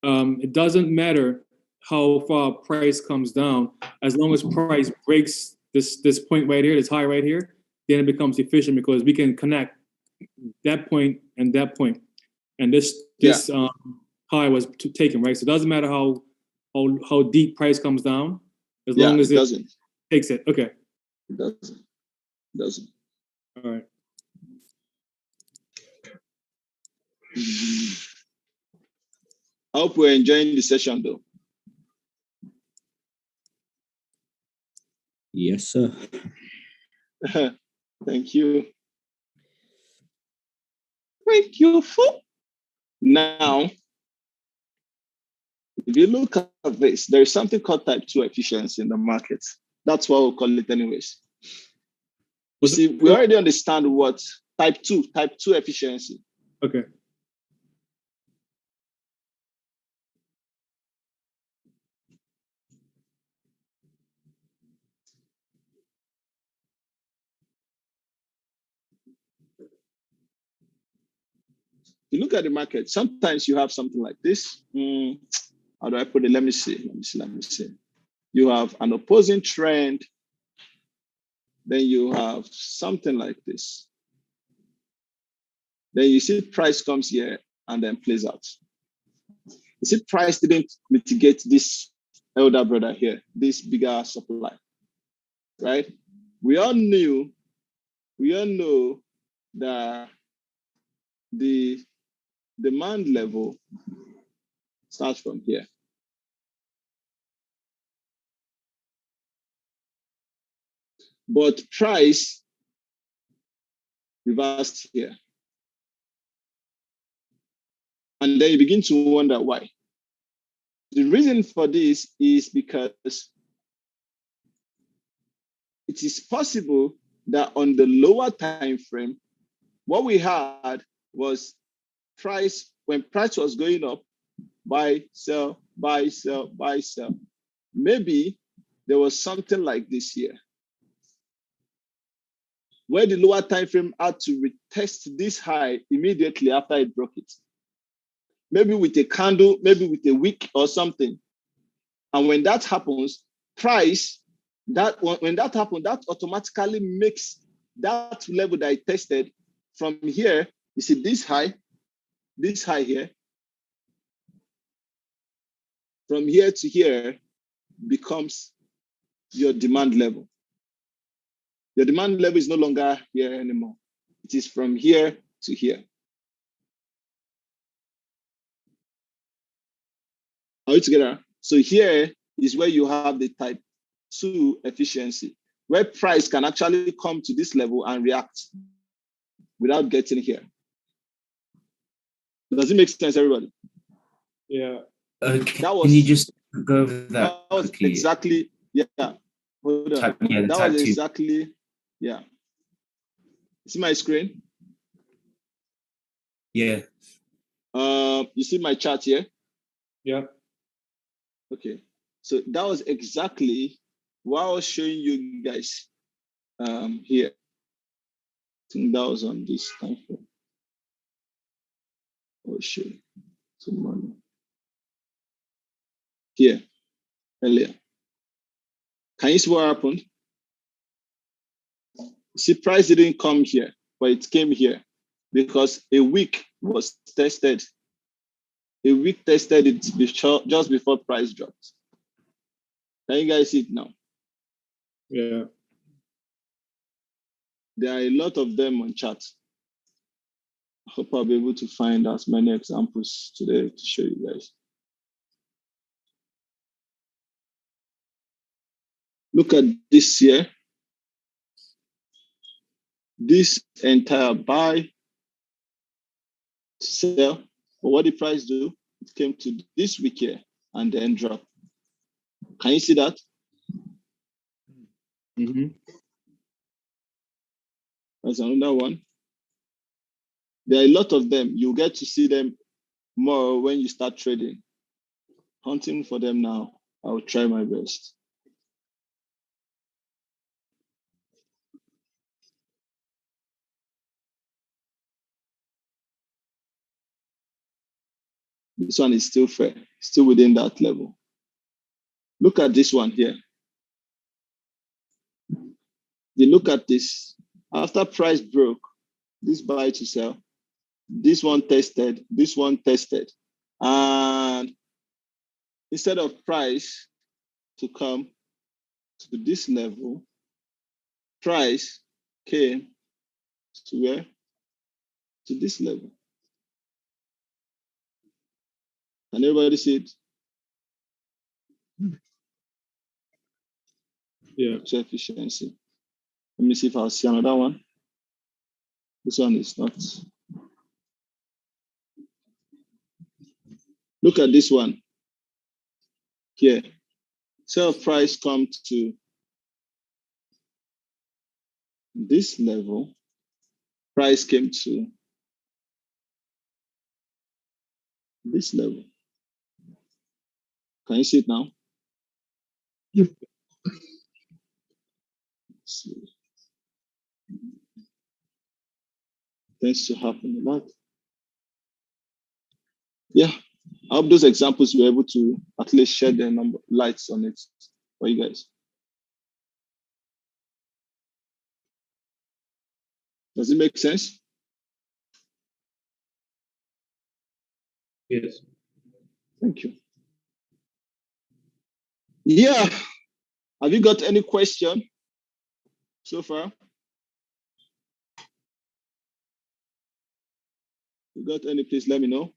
it doesn't matter how far price comes down, as long as price breaks this point right here, this high right here, then it becomes efficient, because we can connect that point and that point, and this high was taken, right? So it doesn't matter how deep price comes down, as long as it takes it. Okay. It doesn't. All right. I hope we're enjoying the session, though. Yes, sir. Thank you. Thank you. Now, if you look at this, there is something called type 2 efficiency in the market. That's what we'll call it anyways. You see, we already understand what type 2 efficiency. Okay. You look at the market, sometimes you have something like this. How do I put it? Let me see. You have an opposing trend. Then you have something like this. Then you see price comes here and then plays out. You see price didn't mitigate this elder brother here, this bigger supply, right? We all know that the demand level starts from here. But price reversed here. And then you begin to wonder why. The reason for this is because it is possible that on the lower time frame, what we had was price, when price was going up, buy, sell, buy, sell, buy, sell. Maybe there was something like this here, where the lower time frame had to retest this high immediately after it broke it. Maybe with a candle, maybe with a wick or something. And when that happens, price, when that happens, that automatically makes that level that I tested from here, you see this high here, from here to here becomes your demand level. Your demand level is no longer here anymore. It is from here to here. Are we together? So here is where you have the type 2 efficiency, where price can actually come to this level and react without getting here. Does it make sense, everybody? Yeah. Okay. That was, can you just go over that? That was quickly? Exactly, yeah. Hold on. That was exactly, yeah. See my screen? Yeah. You see my chart here? Yeah. Okay. So that was exactly what I was showing you guys here. I think that was on this time frame. Oh shit. Here, earlier. Can you see what happened? See, price didn't come here, but it came here because a wick was tested. A wick tested it just before price dropped. Can you guys see it now? Yeah. There are a lot of them on chat. I hope I'll be able to find as many examples today to show you guys. Look at this here. This entire buy, sell. But what did price do? It came to this wick here and then drop. Can you see that? Mm-hmm. That's another one. There are a lot of them. You get to see them more when you start trading. Hunting for them now. I will try my best. This one is still fair, still within that level. Look at this one here. You look at this. After price broke, this buy to sell, this one tested, this one tested. And instead of price to come to this level, price came to where? To this level. Can everybody see it? Yeah. So efficiency. Let me see if I'll see another one. This one is not. Look at this one here. Sell price come to this level. Price came to this level. Can you see it now? Yep. Tends to happen a lot. Yeah. I hope those examples were able to at least shed the lights on it for you guys. Does it make sense? Yes. Thank you. Yeah. Have you got any question so far? If you got any, please let me know.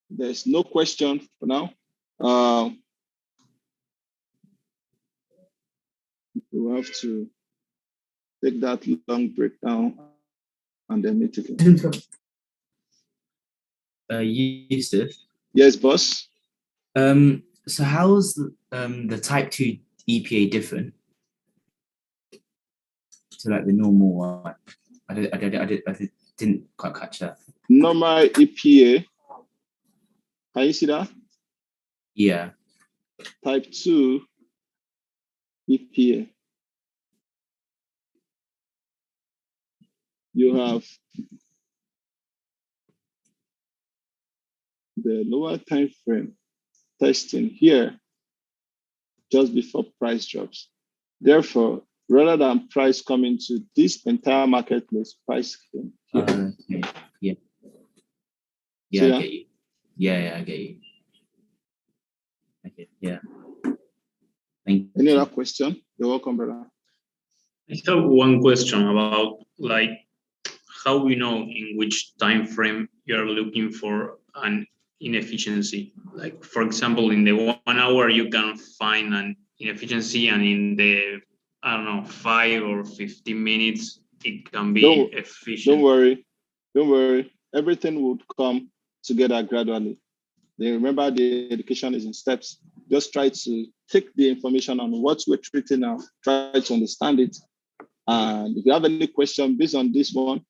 There's no question for now. We'll have to take that long breakdown and then meet again. Yusuf. Yes, boss. So how's the type 2 EPA different to like the normal one? I didn't quite catch that. Normal EPA. Can you see that? Yeah. Type 2 EPA. You have the lower time frame testing here just before price drops. Therefore, rather than price coming to this entire marketplace, price came here. Okay. Yeah. Yeah, I get you. Yeah, I get you. Okay, yeah. Thank you. Any other question? You're welcome, brother. I have one question about like how we know in which time frame you're looking for an inefficiency. Like for example, in the 1 hour you can find an inefficiency, and in the 5 or 15 minutes it can be efficient. Don't worry. Everything would come together gradually. Remember, the education is in steps. Just try to take the information on what we're treating now, try to understand it. And if you have any question based on this one,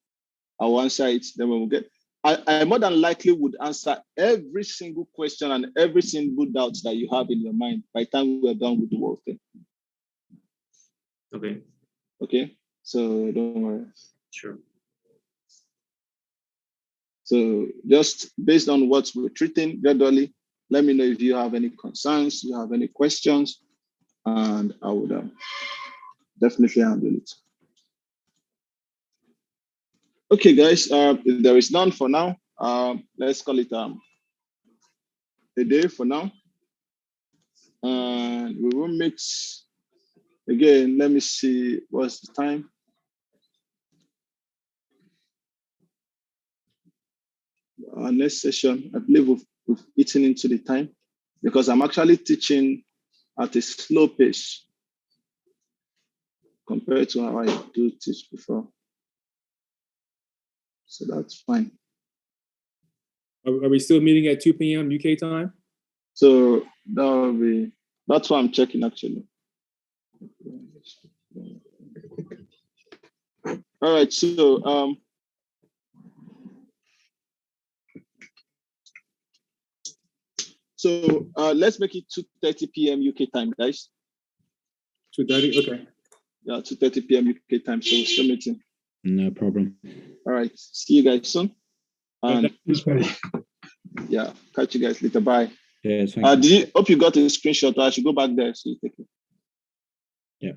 I'll answer it. Then we will get. I more than likely would answer every single question and every single doubt that you have in your mind by the time we're done with the whole thing. Okay. Okay. So don't worry. Sure. So just based on what we're treating gradually, let me know if you have any concerns, you have any questions, and I would definitely handle it. Okay, guys, if there is none for now, let's call it a day for now. And we will meet again. Let me see, what's the time? Our next session, I believe we've eaten into the time because I'm actually teaching at a slow pace compared to how I do teach before. So that's fine. Are we still meeting at 2 p.m. UK time? So that's what I'm checking actually. All right, so let's make it 2:30 p.m. UK time, guys. 2:30, okay. Yeah, 2:30 p.m. UK time. So we're still meeting. No problem. All right, see you guys soon. And yeah, catch you guys later. Bye. Yes, thank you. Hope you got a screenshot. I should go back there so you take it. Yeah.